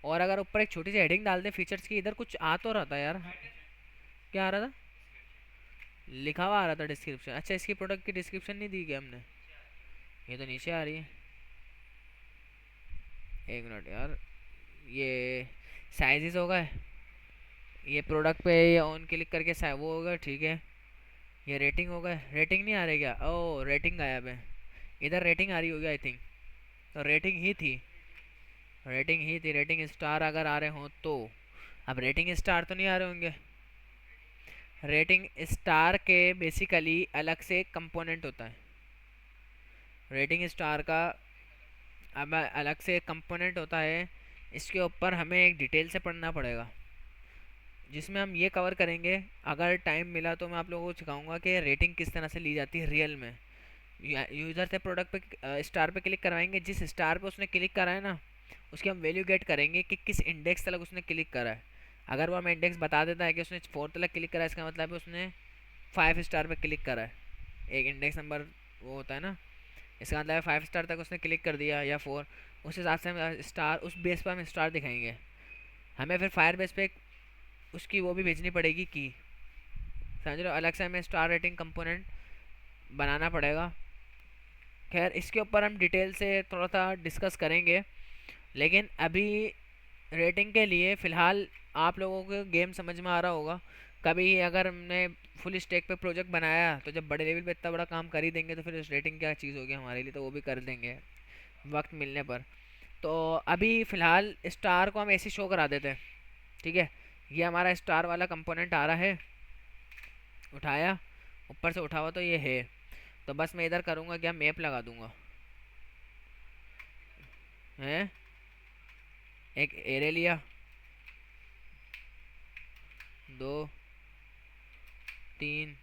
और अगर ऊपर एक छोटी सी हेडिंग डाल दें फीचर्स की, इधर कुछ आ तो रहा था यार। क्या आ रहा था? लिखा हुआ आ रहा था डिस्क्रिप्शन। अच्छा इसकी प्रोडक्ट की डिस्क्रिप्शन नहीं दी क्या हमने? ये तो नीचे आ रही है। एक मिनट यार, ये साइजेस होगा, ये प्रोडक्ट पे ये ऑन क्लिक करके वो होगा। ठीक है। ये रेटिंग होगा, रेटिंग नहीं आ रही क्या? ओ रेटिंग गायब है। इधर रेटिंग आ रही होगी आई थिंक। तो रेटिंग ही थी, रेटिंग ही थी। रेटिंग स्टार अगर आ रहे हों तो, अब रेटिंग स्टार तो नहीं आ रहे होंगे। रेटिंग स्टार के बेसिकली अलग से कंपोनेंट होता है। रेटिंग स्टार का अब अलग से कंपोनेंट होता है। इसके ऊपर हमें एक डिटेल से पढ़ना पड़ेगा, जिसमें हम ये कवर करेंगे। अगर टाइम मिला तो मैं आप लोगों को सिखाऊंगा कि रेटिंग किस तरह से ली जाती है रियल में। यूज़र से प्रोडक्ट पे स्टार पे क्लिक करवाएंगे, जिस स्टार पे उसने क्लिक करा है ना, उसकी हम वैल्यू गेट करेंगे कि किस इंडेक्स तक उसने क्लिक करा है। अगर वो हमें इंडेक्स बता देता है कि उसने 4 तक क्लिक करा है, इसका मतलब है उसने 5 स्टार पे क्लिक करा है। एक इंडेक्स नंबर वो होता है ना, इसका मतलब है 5 स्टार तक उसने क्लिक कर दिया या 4। उस हिसाब से हम स्टार, उस बेस पर हम स्टार दिखाएंगे। हमें फिर फायर बेस पे उसकी वो भी भेजनी पड़ेगी की, समझ लो। अलग से हमें स्टार रेटिंग कंपोनेंट बनाना पड़ेगा। खैर इसके ऊपर हम डिटेल से थोड़ा सा डिस्कस करेंगे, लेकिन अभी रेटिंग के लिए फ़िलहाल आप लोगों को गेम समझ में आ रहा होगा। कभी अगर हमने फुल स्टैक पे प्रोजेक्ट बनाया तो जब बड़े लेवल पे इतना बड़ा काम कर ही देंगे तो फिर उस रेटिंग क्या चीज़ होगी हमारे लिए, तो वो भी कर देंगे वक्त मिलने पर। तो अभी फ़िलहाल स्टार को हम ऐसे शो करा देते हैं। ठीक है। ये हमारा स्टार वाला कंपोनेंट आ रहा है, उठाया, ऊपर से उठा हुआ तो ये है। तो बस मैं इधर करूँगा क्या, मैप लगा दूँगा। हैं, एक एरे लिया, 2 3,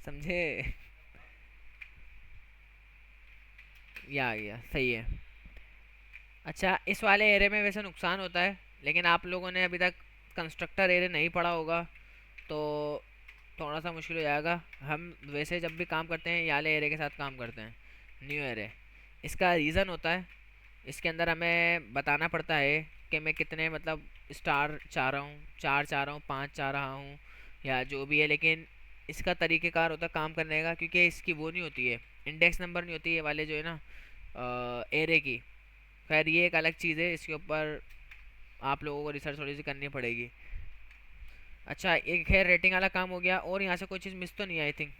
समझे? ये आ गया, सही है। अच्छा इस वाले एरे में वैसे नुकसान होता है, लेकिन आप लोगों ने अभी तक कंस्ट्रक्टर एरे नहीं पढ़ा होगा तो थोड़ा सा मुश्किल हो जाएगा। हम वैसे जब भी काम करते हैं ये वाले एरे के साथ काम करते हैं, न्यू एरे। इसका रीज़न होता है, इसके अंदर हमें बताना पड़ता है कि मैं कितने मतलब स्टार चाह रहा हूँ, 4 चाह रहा हूँ, 5 चाह रहा हूँ, या जो भी है। लेकिन इसका तरीक़ेकार होता है काम करने का, क्योंकि इसकी वो नहीं होती है, इंडेक्स नंबर नहीं होती है वाले जो है ना एरे की। खैर ये एक अलग चीज़ है, इसके ऊपर आप लोगों को रिसर्च थोड़ी सी करनी पड़ेगी। अच्छा एक खैर रेटिंग वाला काम हो गया, और यहाँ से कोई चीज़ मिस तो नहीं आई थिंक।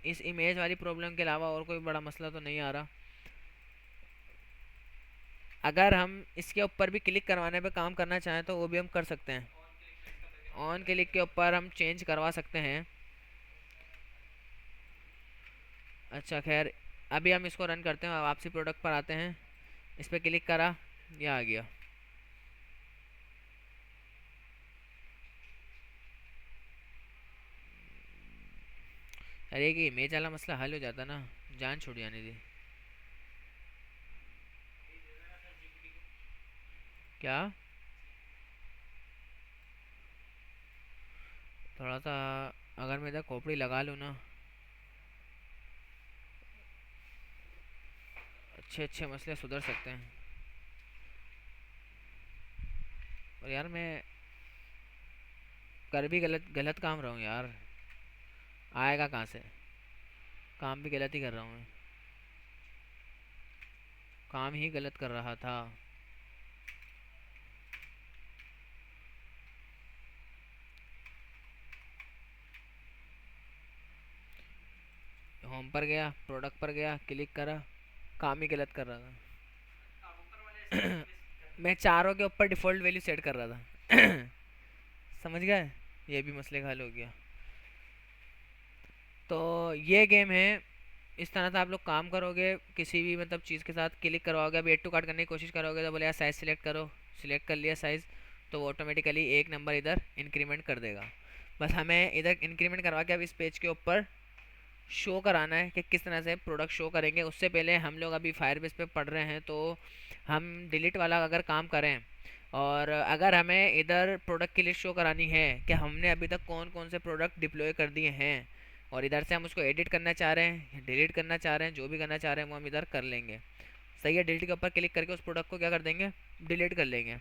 इस इमेज वाली प्रॉब्लम के अलावा और कोई बड़ा मसला तो नहीं आ रहा। अगर हम इसके ऊपर भी क्लिक करवाने पे काम करना चाहें तो वो भी हम कर सकते हैं। ऑन क्लिक के ऊपर हम चेंज करवा सकते हैं। अच्छा खैर अभी हम इसको रन करते हैं, वापसी प्रोडक्ट पर आते हैं। इस पर क्लिक करा, ये आ गया। अरे कि इमेज वाला मसला हल हो जाता ना, जान छूट जाने दी। क्या? थोड़ा सा अगर मैं इधर खोपड़ी लगा लूँ ना, अच्छे अच्छे मसले सुधर सकते हैं। और यार मैं कर भी गलत गलत काम रहा हूँ यार, आएगा कहाँ से? काम भी गलत ही कर रहा हूँ मैं, काम ही गलत कर रहा था। होम पर गया, प्रोडक्ट पर गया, क्लिक करा, काम ही गलत कर रहा था। मैं चारों के ऊपर डिफ़ॉल्ट वैल्यू सेट कर रहा था। समझ गए? ये भी मसले का हल हो गया। तो ये गेम है, इस तरह से आप लोग काम करोगे किसी भी मतलब चीज़ के साथ, क्लिक करवाओगे, अभी एड टू कार्ट करने की कोशिश करोगे तो बोले यार साइज़ सिलेक्ट करो, सिलेक्ट कर लिया साइज़, तो वो ऑटोमेटिकली एक नंबर इधर इंक्रीमेंट कर देगा। बस हमें इधर इंक्रीमेंट करवा के अब इस पेज के ऊपर शो कराना है कि किस तरह से प्रोडक्ट शो करेंगे। उससे पहले हम लोग अभी फायरबेस पे पढ़ रहे हैं, तो हम डिलीट वाला अगर काम करें और अगर हमें इधर प्रोडक्ट की लिस्ट शो करानी है कि हमने अभी तक कौन कौन से प्रोडक्ट डिप्लॉय कर दिए हैं, और इधर से हम उसको एडिट करना चाह रहे हैं, डिलीट करना चाह रहे हैं, जो भी करना चाह रहे हैं वो हम इधर कर लेंगे। सही है, डिलीट के ऊपर क्लिक करके उस प्रोडक्ट को क्या कर देंगे, डिलीट कर लेंगे।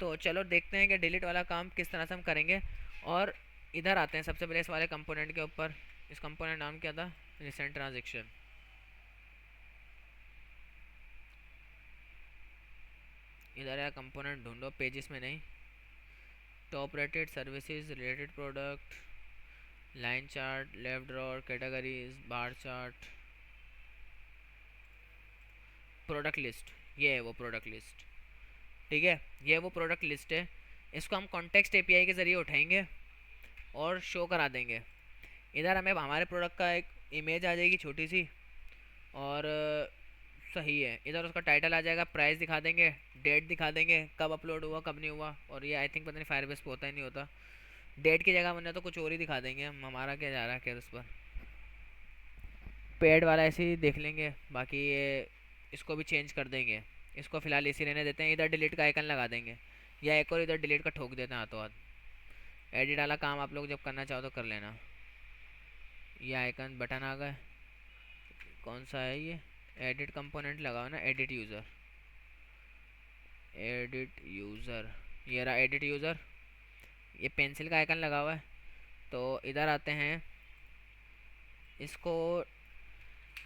तो चलो देखते हैं कि डिलीट वाला काम किस तरह से हम करेंगे। और इधर आते हैं सबसे पहले इस वाले कंपोनेंट के ऊपर। इस कंपोनेंट नाम क्या था, रिसेंट ट्रांजेक्शन। इधर है कंपोनेंट, ढूंढो पेजेस में नहीं, top rated services, related product, line chart, left drawer, categories, bar chart, product list. ये है वो प्रोडक्ट लिस्ट। ठीक है, ये वो प्रोडक्ट लिस्ट है। इसको हम कॉन्टेक्स्ट एपीआई के ज़रिए उठाएंगे और शो करा देंगे। इधर हमें हमारे प्रोडक्ट का एक इमेज आ जाएगी छोटी सी, और सही है, इधर उसका टाइटल आ जाएगा, प्राइस दिखा देंगे, डेट दिखा देंगे, कब अपलोड हुआ कब नहीं हुआ। और ये आई थिंक पता नहीं फायरबेस पे होता ही नहीं होता, डेट की जगह वरना तो कुछ और ही दिखा देंगे हम, हमारा क्या जा रहा है खैर उस पर। पेड वाला ऐसे ही देख लेंगे, बाकी ये इसको भी चेंज कर देंगे। इसको फ़िलहाल इसी रहने देते हैं, इधर डिलीट का आइकन लगा देंगे, या एक और इधर डिलीट का ठोक देते हैं हाथों हाथ। एडिट वाला काम आप लोग जब करना चाहो तो कर लेना। ये आइकन बटन आ गए, कौन सा है ये, एडिट कंपोनेंट लगाओ ना, एडिट यूज़र, एडिट यूज़र, ये रहा एडिट यूज़र। ये पेंसिल का आइकन लगा हुआ है, तो इधर आते हैं, इसको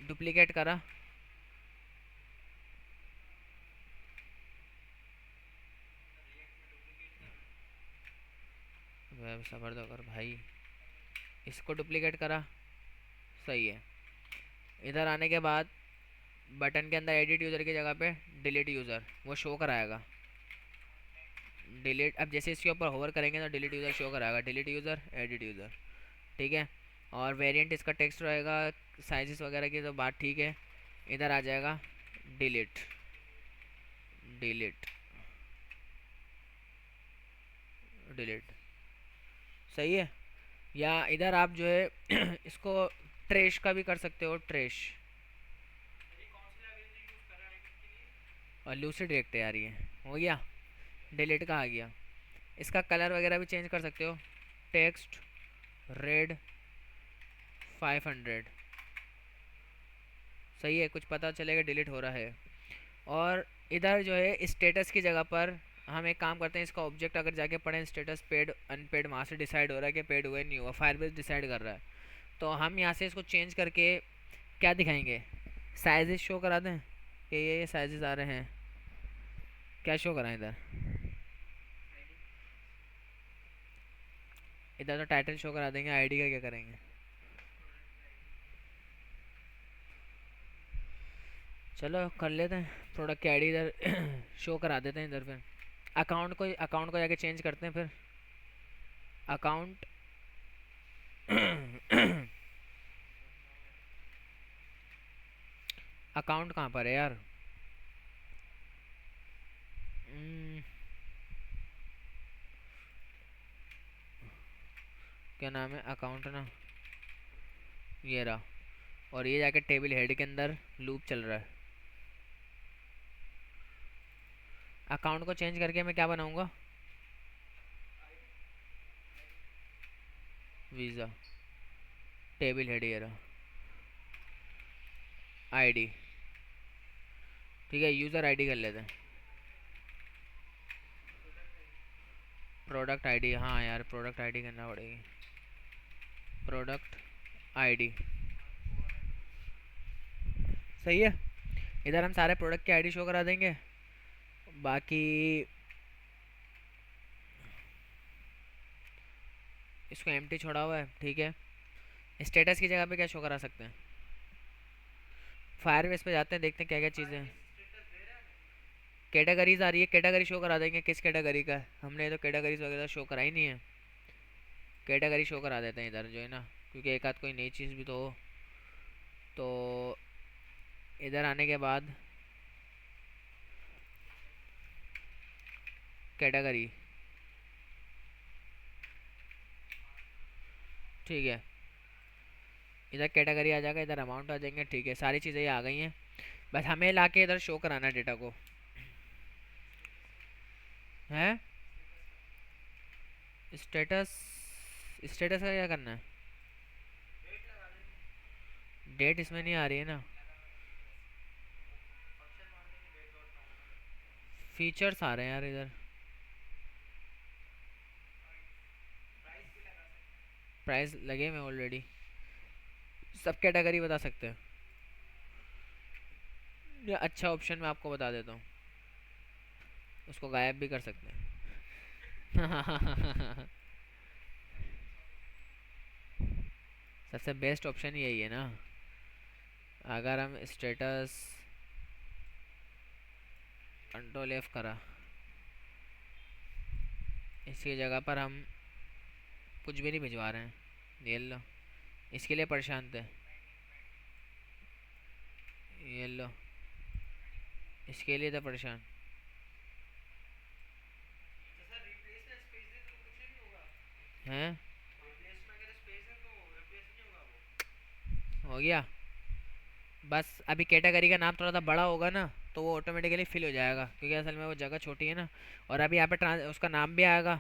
डुप्लीकेट करा, वेब सबर दो कर भाई, इसको डुप्लीकेट करा, सही है। इधर आने के बाद बटन के अंदर एडिट यूज़र की जगह पे डिलीट यूज़र वो शो कराएगा। डिलीट, अब जैसे इसके ऊपर होवर करेंगे तो डिलीट यूज़र शो कराएगा, डिलीट यूज़र, एडिट यूज़र। ठीक है, और वेरिएंट इसका टेक्स्ट रहेगा, साइजेस वगैरह की तो बात ठीक है। इधर आ जाएगा डिलीट, डिलीट, डिलीट, सही है। या इधर आप जो है इसको ट्रेश का भी कर सकते हो, ट्रेश, और लूसिड डायरेक्ट यार ये हो गया, डिलीट का आ गया। इसका कलर वगैरह भी चेंज कर सकते हो, टेक्स्ट रेड 500, सही है, कुछ पता चलेगा डिलीट हो रहा है। और इधर जो है स्टेटस की जगह पर हम एक काम करते हैं, इसका ऑब्जेक्ट अगर जाके पढ़ें, स्टेटस पेड अनपेड, वहाँ से डिसाइड हो रहा है कि पेड हुआ नहीं हुआ, फायरबेस डिसाइड कर रहा है। तो हम यहाँ से इसको चेंज करके क्या दिखाएंगे, साइजेस शो करा दें कि ये साइजेस आ रहे हैं, क्या शो कराएं इधर, इधर तो टाइटल शो करा देंगे, आईडी का क्या करेंगे। चलो कर लेते हैं, प्रोडक्ट की आईडी इधर शो करा देते हैं इधर। फिर अकाउंट को जाके चेंज करते हैं फिर, अकाउंट अकाउंट कहाँ पर है यार, हम्म, क्या नाम है अकाउंट ना, ये रहा। और ये जाके टेबल हेड के अंदर लूप चल रहा है। अकाउंट को चेंज करके मैं क्या बनाऊंगा, वीज़ा, टेबल हेड, ये रहा आईडी। ठीक है, यूज़र आईडी कर लेते हैं, प्रोडक्ट आईडी, हाँ यार प्रोडक्ट आईडी करना पड़ेगी। प्रोडक्ट आईडी सही है। इधर हम सारे प्रोडक्ट की आईडी शो करा देंगे। बाकी इसको एम्प्टी छोड़ा हुआ है, ठीक है। स्टेटस की जगह पे क्या शो करा सकते हैं? फायरबेस पे जाते हैं, देखते हैं क्या क्या चीज़ें हैं। कैटेगरीज आ रही है, कैटेगरी शो करा देंगे किस कैटेगरी का है। हमने तो कैटेगरीज वगैरह शो कराई नहीं है। कैटेगरी शो करा देते हैं इधर जो है ना, क्योंकि एक आध कोई नई चीज़ भी तो हो। तो इधर आने के बाद कैटेगरी, ठीक है। इधर कैटेगरी आ जाएगा, इधर अमाउंट आ जाएंगे, ठीक है। सारी चीज़ें ये आ गई हैं, बस हमें लाके इधर शो कराना है डेटा को, है। स्टेटस, स्टेटस का क्या करना है? डेट इसमें नहीं आ रही है ना। फीचर्स आ रहे हैं यार इधर। प्राइस लगे में ऑलरेडी, सब कैटेगरी बता सकते हैं। या अच्छा ऑप्शन मैं आपको बता देता हूँ, उसको गायब भी कर सकते हैं। सबसे बेस्ट ऑप्शन यही है ना। अगर हम स्टेटस कंट्रोल एफ करा, इसकी जगह पर हम कुछ भी नहीं भिजवा रहे हैं, ये लो। इसके लिए परेशान थे, ये लो। इसके लिए था परेशान, हैं। हो गया। बस अभी कैटेगरी का नाम थोड़ा सा बड़ा होगा ना, तो वो ऑटोमेटिकली फिल हो जाएगा, क्योंकि असल में वो जगह छोटी है ना। और अभी यहाँ पे उसका नाम भी आएगा,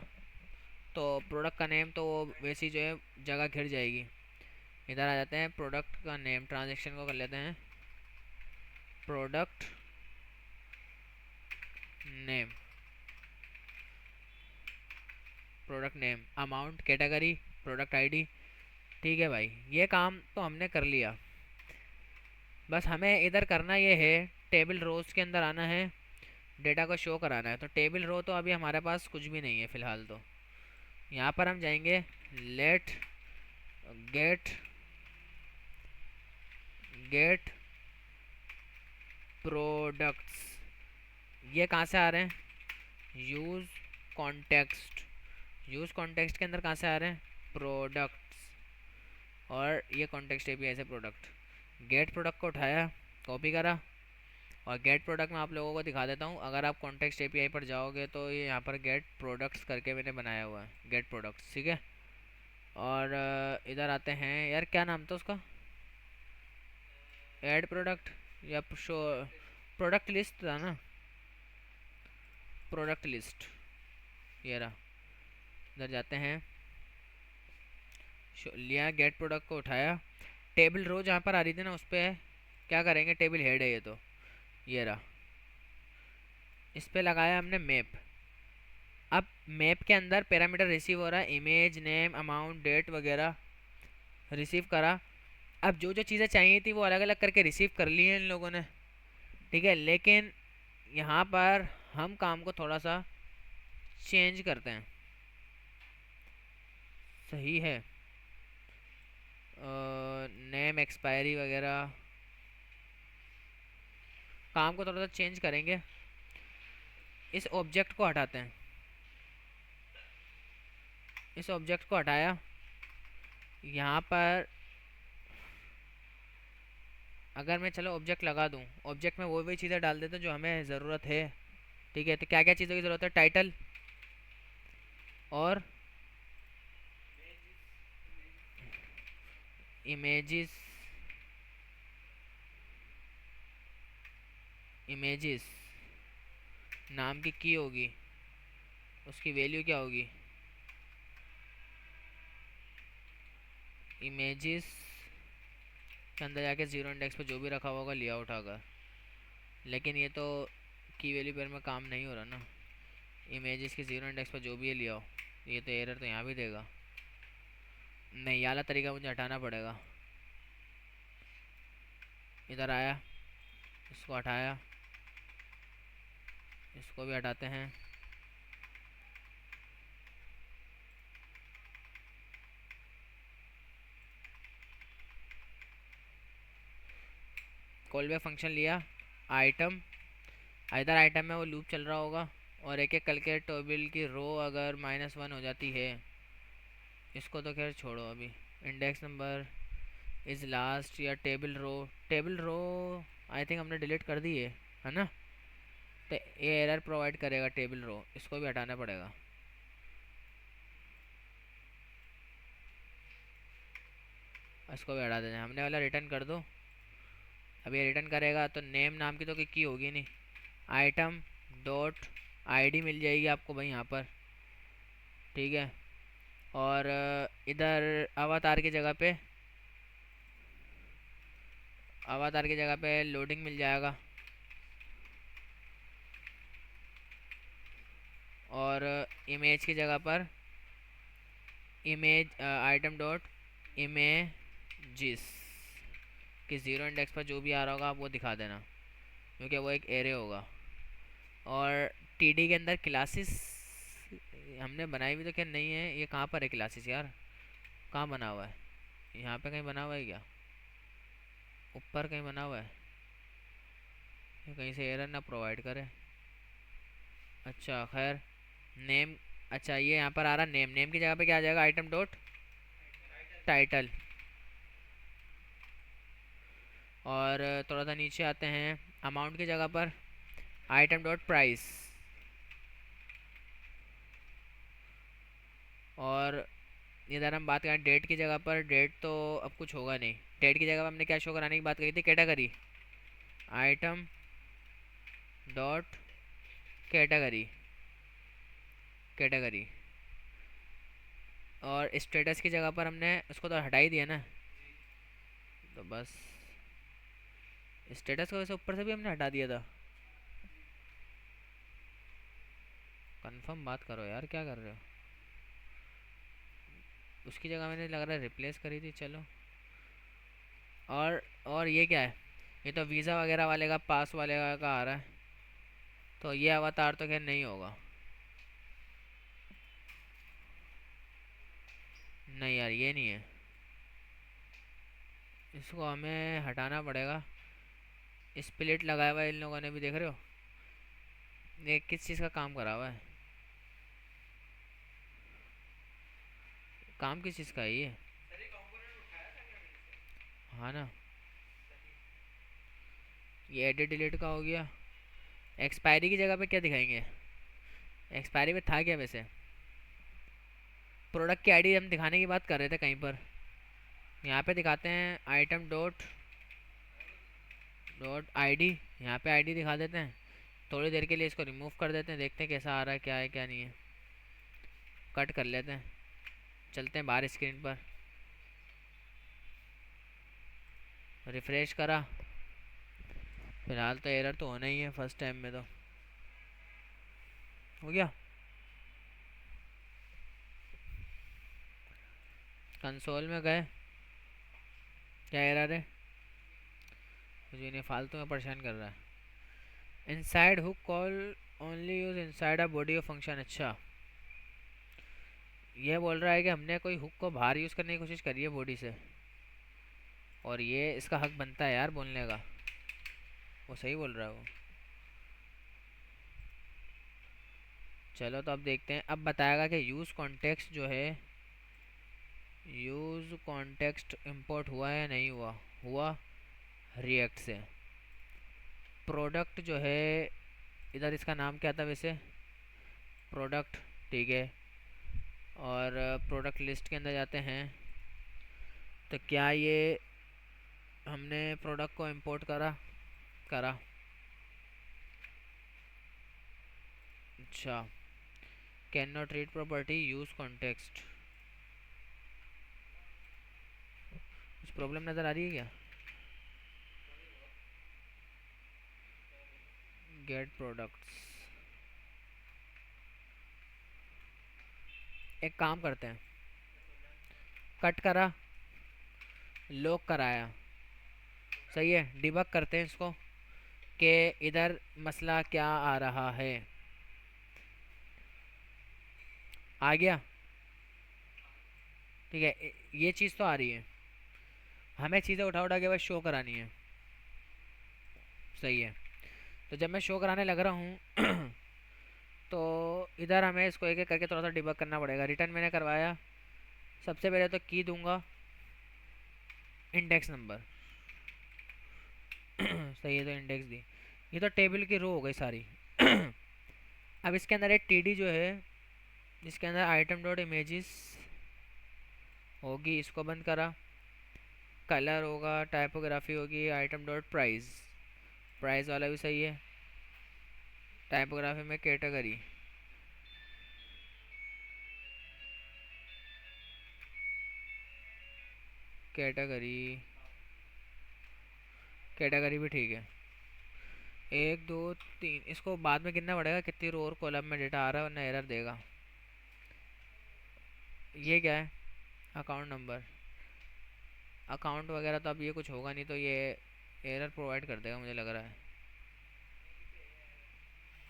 तो प्रोडक्ट का नेम तो वो वैसी जो है जगह घिर जाएगी। इधर आ जाते हैं, प्रोडक्ट का नेम ट्रांजेक्शन को कर लेते हैं, product name, product name, amount, category, product ID. ठीक है भाई, ये काम तो हमने कर लिया। बस हमें इधर करना ये है, टेबल रोज के अंदर आना है, डेटा को शो कराना है। तो टेबल रो तो अभी हमारे पास कुछ भी नहीं है फ़िलहाल। तो यहाँ पर हम जाएंगे, लेट गेट गेट प्रोडक्ट्स। ये कहाँ से आ रहे हैं? Use context. यूज़ कॉन्टेक्स्ट के अंदर कहाँ से आ रहे हैं? प्रोडक्ट्स। और ये कॉन्टेक्स्ट एपीआई से प्रोडक्ट, गेट प्रोडक्ट को उठाया, कॉपी करा, और गेट प्रोडक्ट में आप लोगों को दिखा देता हूँ। अगर आप कॉन्टेक्स्ट एपीआई पर जाओगे तो ये यहाँ पर गेट प्रोडक्ट्स करके मैंने बनाया हुआ है, गेट प्रोडक्ट्स, ठीक है। और इधर आते हैं यार, क्या नाम था उसका? ऐड प्रोडक्ट या शो, प्रोडक्ट लिस्ट था ना, प्रोडक्ट लिस्ट, ये रहा। इधर जाते हैं, लिया गेट प्रोडक्ट को उठाया, टेबल रो जहाँ पर आ रही थी ना उस पर क्या करेंगे, टेबल हेड है ये तो, ये रहा। इस पर लगाया हमने मैप। अब मैप के अंदर पैरामीटर रिसीव हो रहा है, इमेज, नेम, अमाउंट, डेट वगैरह रिसीव करा। अब जो जो चीज़ें चाहिए थी वो अलग अलग करके रिसीव कर ली हैं इन लोगों ने, ठीक है। लेकिन यहाँ पर हम काम को थोड़ा सा चेंज करते हैं, सही है। नेम, एक्सपायरी वगैरह, काम को थोड़ा सा चेंज करेंगे। इस ऑब्जेक्ट को हटाते हैं, इस ऑब्जेक्ट को हटाया। यहाँ पर अगर मैं चलो ऑब्जेक्ट लगा दूँ, ऑब्जेक्ट में वो वही चीज़ें डाल देते हैं जो हमें ज़रूरत है, ठीक है। तो क्या क्या चीज़ों की ज़रूरत है? टाइटल और इमेजेस, इमेजेस नाम की होगी, उसकी वैल्यू क्या होगी? इमेजेस के अंदर जाके जीरो इंडेक्स पे जो भी रखा होगा लिया उठाकर। लेकिन ये तो की वैल्यू पर में काम नहीं हो रहा ना, इमेजेस की जीरो इंडेक्स पर जो भी है ले आओ। ये तो एरर तो यहाँ भी देगा। नहीं, ये वाला तरीका मुझे हटाना पड़ेगा। इधर आया, इसको हटाया, इसको भी हटाते हैं। कॉल बैक फंक्शन लिया, आइटम, इधर आइटम में वो लूप चल रहा होगा और एक एक करके टेबल की रो अगर -1 हो जाती है, इसको तो खैर छोड़ो अभी। इंडेक्स नंबर इज़ लास्ट या टेबल रो आई थिंक हमने डिलीट कर दी है ना। तो ये एरर प्रोवाइड करेगा टेबल रो, इसको भी हटाना पड़ेगा। इसको भी हटा देना, हमने वाला रिटर्न कर दो। अब ये रिटर्न करेगा तो नेम नाम की तो की होगी नहीं, आइटम डॉट आईडी मिल जाएगी आपको भाई यहाँ पर, ठीक है। और इधर अवतार की जगह पे लोडिंग मिल जाएगा। और इमेज की जगह पर इमेज आइटम डॉट इमेजिस कि ज़ीरो इंडेक्स पर जो भी आ रहा होगा आप वो दिखा देना, क्योंकि वो एक एरे होगा। और टीडी के अंदर क्लासेस हमने बनाई भी तो क्या नहीं है, ये कहाँ पर है क्लासेस यार, कहाँ बना हुआ है? यहाँ पे कहीं बना हुआ है क्या? ऊपर कहीं बना हुआ है? ये कहीं से एरर ना प्रोवाइड करे। अच्छा खैर, नेम, अच्छा ये यहाँ पर आ रहा नेम, नेम की जगह पे क्या आ जाएगा, आइटम डॉट टाइटल। और थोड़ा सा नीचे आते हैं, अमाउंट की जगह पर आइटम डॉट प्राइस। और इधर हम बात करें डेट की जगह पर, डेट तो अब कुछ होगा नहीं। डेट की जगह पर हमने क्या शो कराने की बात करी थी, category, item dot category, category. और स्टेटस की जगह पर हमने उसको तो हटा ही दिया ना, तो बस स्टेटस को वैसे ऊपर से भी हमने हटा दिया था। कंफर्म बात करो यार, क्या कर रहे हो? उसकी जगह मैंने लग रहा है रिप्लेस करी थी, चलो। और ये क्या है, ये तो वीज़ा वगैरह वाले का, पास वाले का आ रहा है, तो ये अवतार तो खैर नहीं होगा। नहीं यार ये नहीं है, इसको हमें हटाना पड़ेगा। स्प्लिट लगाया हुआ है इन लोगों ने भी, देख रहे हो ये किस चीज़ का काम करा हुआ है, काम किस चीज़ का है ये? हाँ ना, ये एडिट डिलीट का हो गया। एक्सपायरी की जगह पे क्या दिखाएंगे, एक्सपायरी में था क्या वैसे? प्रोडक्ट की आईडी हम दिखाने की बात कर रहे थे कहीं पर, यहाँ पे दिखाते हैं आइटम डॉट डॉट आईडी, यहाँ पे आईडी दिखा देते हैं। थोड़ी देर के लिए इसको रिमूव कर देते हैं, देखते हैं कैसा आ रहा है, क्या है क्या नहीं है। कट कर लेते हैं, चलते हैं बाहर स्क्रीन पर, रिफ़्रेश करा। फिलहाल तो एरर तो होना ही है, फर्स्ट टाइम में तो हो गया। कंसोल में गए, क्या एरर है? मुझे नहीं, फालतू में परेशान कर रहा है। Inside hook call only use inside a body of function. अच्छा, ये बोल रहा है कि हमने कोई हुक को बाहर यूज़ करने की कोशिश करी है बॉडी से, और ये इसका हक बनता है यार बोलने का, वो सही बोल रहा है वो। चलो तो अब देखते हैं, अब बताएगा कि यूज़ कॉन्टेक्स्ट जो है, यूज़ कॉन्टेक्स्ट इंपोर्ट हुआ है या नहीं हुआ, हुआ रिएक्ट से। प्रोडक्ट जो है, इधर इसका नाम क्या था वैसे, प्रोडक्ट, ठीक है। और प्रोडक्ट लिस्ट के अंदर जाते हैं, तो क्या ये हमने प्रोडक्ट को इंपोर्ट करा, करा। अच्छा, can not read property use context, कुछ प्रॉब्लम नज़र आ रही है क्या? गेट प्रोडक्ट्स, एक काम करते हैं, कट करा, लॉक कराया, सही है, डिबग करते हैं इसको कि इधर मसला क्या आ रहा है। आ गया, ठीक है, ये चीज़ तो आ रही है, हमें चीज़ें उठा उठा के बस शो करानी है, सही है। तो जब मैं शो कराने लग रहा हूँ तो इधर हमें इसको एक एक करके थोड़ा सा डिबग करना पड़ेगा। रिटर्न मैंने करवाया, सबसे पहले तो की दूंगा इंडेक्स नंबर सही है, तो इंडेक्स दी, ये तो टेबल की रो हो गई सारी अब इसके अंदर एक टीडी जो है, जिसके अंदर आइटम डॉट इमेजेस होगी, इसको बंद करा, कलर होगा, टाइपोग्राफी होगी, आइटम डॉट प्राइस, प्राइस वाला भी सही है, टाइपोग्राफी में कैटेगरी, कैटेगरी, कैटेगरी भी ठीक है। एक दो तीन, इसको बाद में गिनना पड़ेगा कितनी रो और कॉलम में डेटा आ रहा है, वरना एरर देगा। ये क्या है, अकाउंट नंबर, अकाउंट वगैरह तो अब ये कुछ होगा नहीं, तो ये एरर प्रोवाइड कर देगा मुझे लग रहा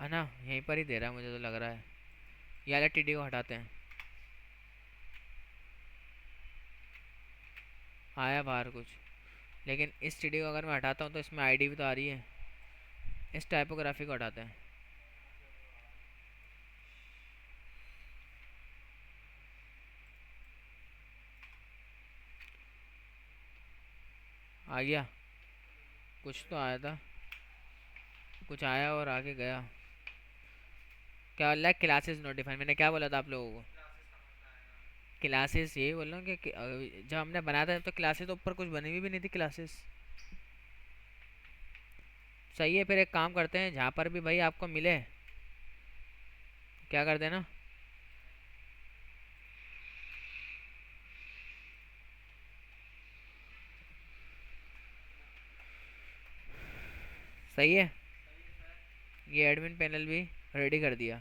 है ना, यहीं पर ही दे रहा है मुझे तो लग रहा है। ये वाला टीडी को हटाते हैं, आया बाहर कुछ, लेकिन इस टीडी को अगर मैं हटाता हूँ तो इसमें आईडी भी तो आ रही है। इस टाइपोग्राफी को हटाते हैं, आ गया, कुछ तो आया था, कुछ आया और आगे गया। क्या बोल रहा है, क्लासेस नोटिफाई, मैंने क्या बोला था आप लोगों को, क्लासेस, यही बोल रहा हूँ कि जब हमने बनाया था तो क्लासेस तो ऊपर कुछ बनी हुई भी नहीं थी क्लासेस। सही है, फिर एक काम करते हैं, जहाँ पर भी भाई आपको मिले क्या कर देना, सही है। ये एडमिन पैनल भी रेडी कर दिया।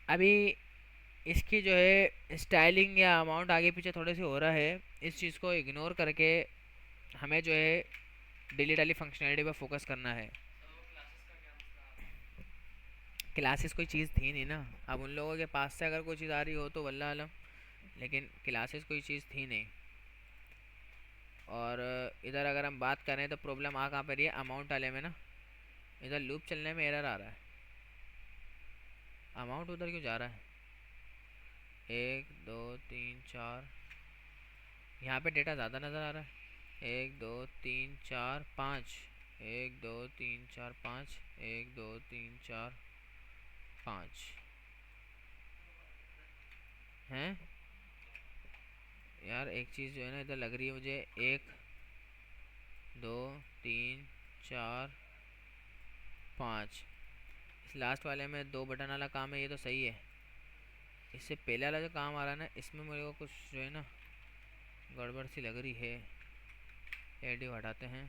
अभी इसकी जो है स्टाइलिंग या अमाउंट आगे पीछे थोड़े से हो रहा है, इस चीज़ को इग्नोर करके हमें जो है डिलीट वाली फंक्शनैलिटी पर फोकस करना है। क्लासेस कोई चीज़ थी नहीं ना, अब उन लोगों के पास से अगर कोई चीज़ आ रही हो तो वल्लाह आलम, लेकिन क्लासेस कोई चीज़ थी नहीं। और इधर अगर हम बात करें तो प्रॉब्लम आ कहाँ पर रही है, अमाउंट वाले में ना, इधर लूप चलने में एरर आ रहा है, अमाउंट उधर क्यों जा रहा है, एक दो तीन चार, यहाँ पे डेटा ज़्यादा नज़र आ रहा है, एक दो तीन चार पाँच, एक दो तीन चार पाँच, एक दो तीन चार पाँच हैं। यार एक चीज़ जो है ना इधर लग रही है मुझे, एक दो तीन चार पाँच, इस लास्ट वाले में दो बटन वाला काम है, ये तो सही है। इससे पहले वाला जो काम आ रहा है ना, इसमें मेरे को कुछ जो है ना गड़बड़ सी लग रही है। एडियो हटाते हैं,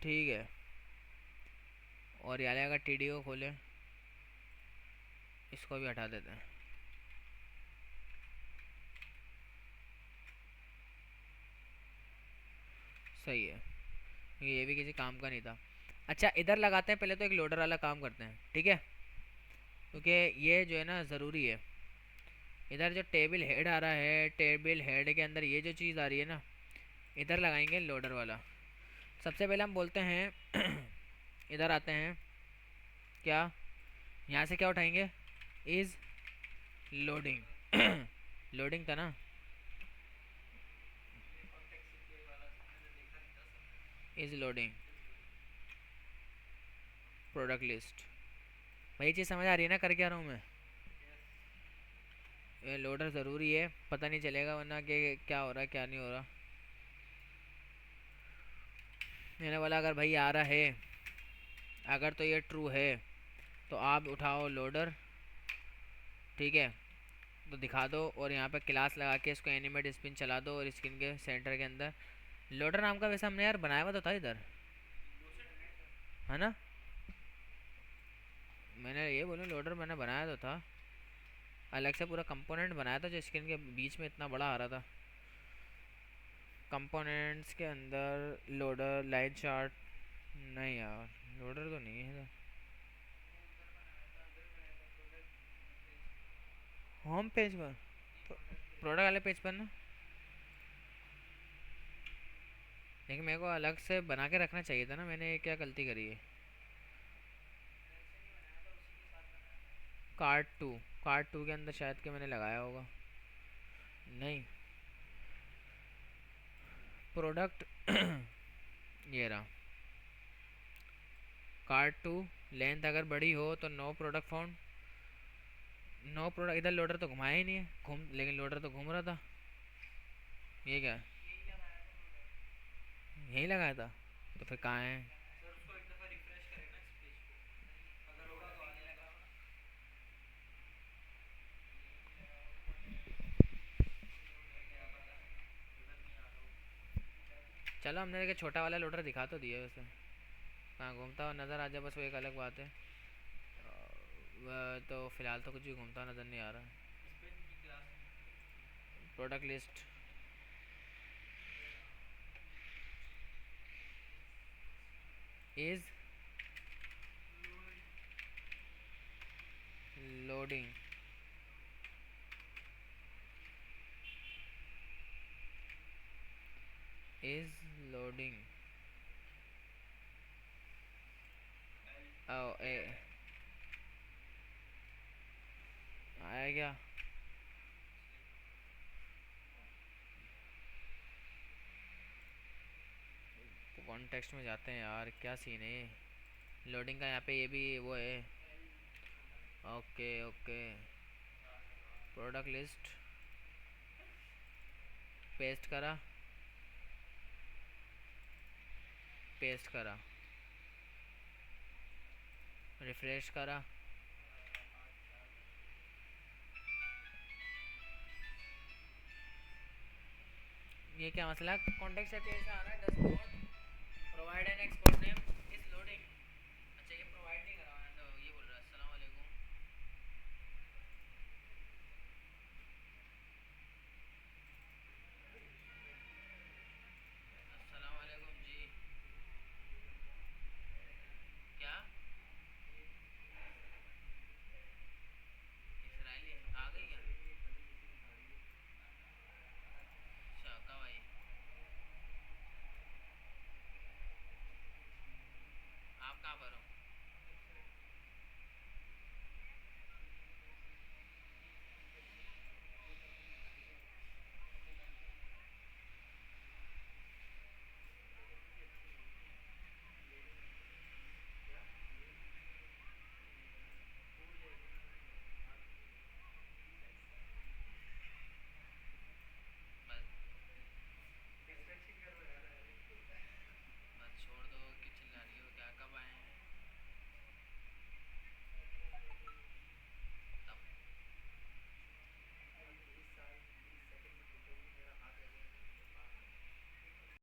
ठीक है। और यार अगर टी को खोलें, इसको भी हटा देते हैं, सही है, ये भी किसी काम का नहीं था। अच्छा इधर लगाते हैं, पहले तो एक लोडर वाला काम करते हैं, ठीक है, क्योंकि ये जो है ना ज़रूरी है। इधर जो टेबल हेड आ रहा है, टेबल हेड के अंदर ये जो चीज़ आ रही है ना, इधर लगाएंगे लोडर वाला। सबसे पहले हम बोलते हैं इधर आते हैं, क्या यहाँ से क्या उठाएंगे, इज़ लोडिंग लोडिंग था ना, इज़ लोडिंग प्रोडक्ट लिस्ट, भाई चीज़ समझ आ रही है ना कर क्या रहा हूँ मैं। ये लोडर ज़रूरी है, पता नहीं चलेगा वरना कि क्या हो रहा है क्या नहीं हो रहा। मैंने बोला अगर भाई आ रहा है, अगर तो ये ट्रू है तो आप उठाओ लोडर, ठीक है, तो दिखा दो, और यहाँ पे क्लास लगा के इसको एनिमेट स्पिन चला दो, और स्क्रीन के सेंटर के अंदर लोडर नाम का वैसे हमने यार बनाया हुआ तो था इधर, है ना। मैंने ये बोलूँ लोडर मैंने बनाया तो था, अलग से पूरा कंपोनेंट बनाया था जो स्क्रीन के बीच में इतना बड़ा आ रहा था। कंपोनेंट्स के अंदर लोडर लाइन चार्ट, नहीं यार लोडर तो नहीं है। होम पेज पर, प्रोडक्ट वाले पेज पर ना, लेकिन मेरे को अलग से बना के रखना चाहिए था ना, मैंने क्या गलती करी है। कार्ट 2, कार्ट 2 के अंदर शायद के मैंने लगाया होगा। नहीं, प्रोडक्ट ये रहा कार्ट 2। लेंथ अगर बड़ी हो तो no product found, no product. इधर लोडर तो घुमाया ही नहीं है, घूम लेकिन लोडर तो घूम रहा था। ये क्या, यही लगाया था, तो फिर कहाँ है। चलो हमने देखा छोटा वाला लोडर दिखा तो दिया वैसे, कहाँ घूमता हुआ नज़र आ जाए बस वो एक अलग बात है। तो फिलहाल तो कुछ भी घूमता हुआ नज़र नहीं आ रहा। Product list is loading, is loading. ओ ए आया क्या। कॉन्टेक्स्ट में जाते हैं यार, क्या सीन है ये। लोडिंग का यहाँ पे ये भी वो है। Okay okay, product list paste करा, पेस्ट करा, रिफ्रेश करा। ये क्या मसला, कॉन्टेक्स्ट से कैसे आ रहा है, does not provide an export name.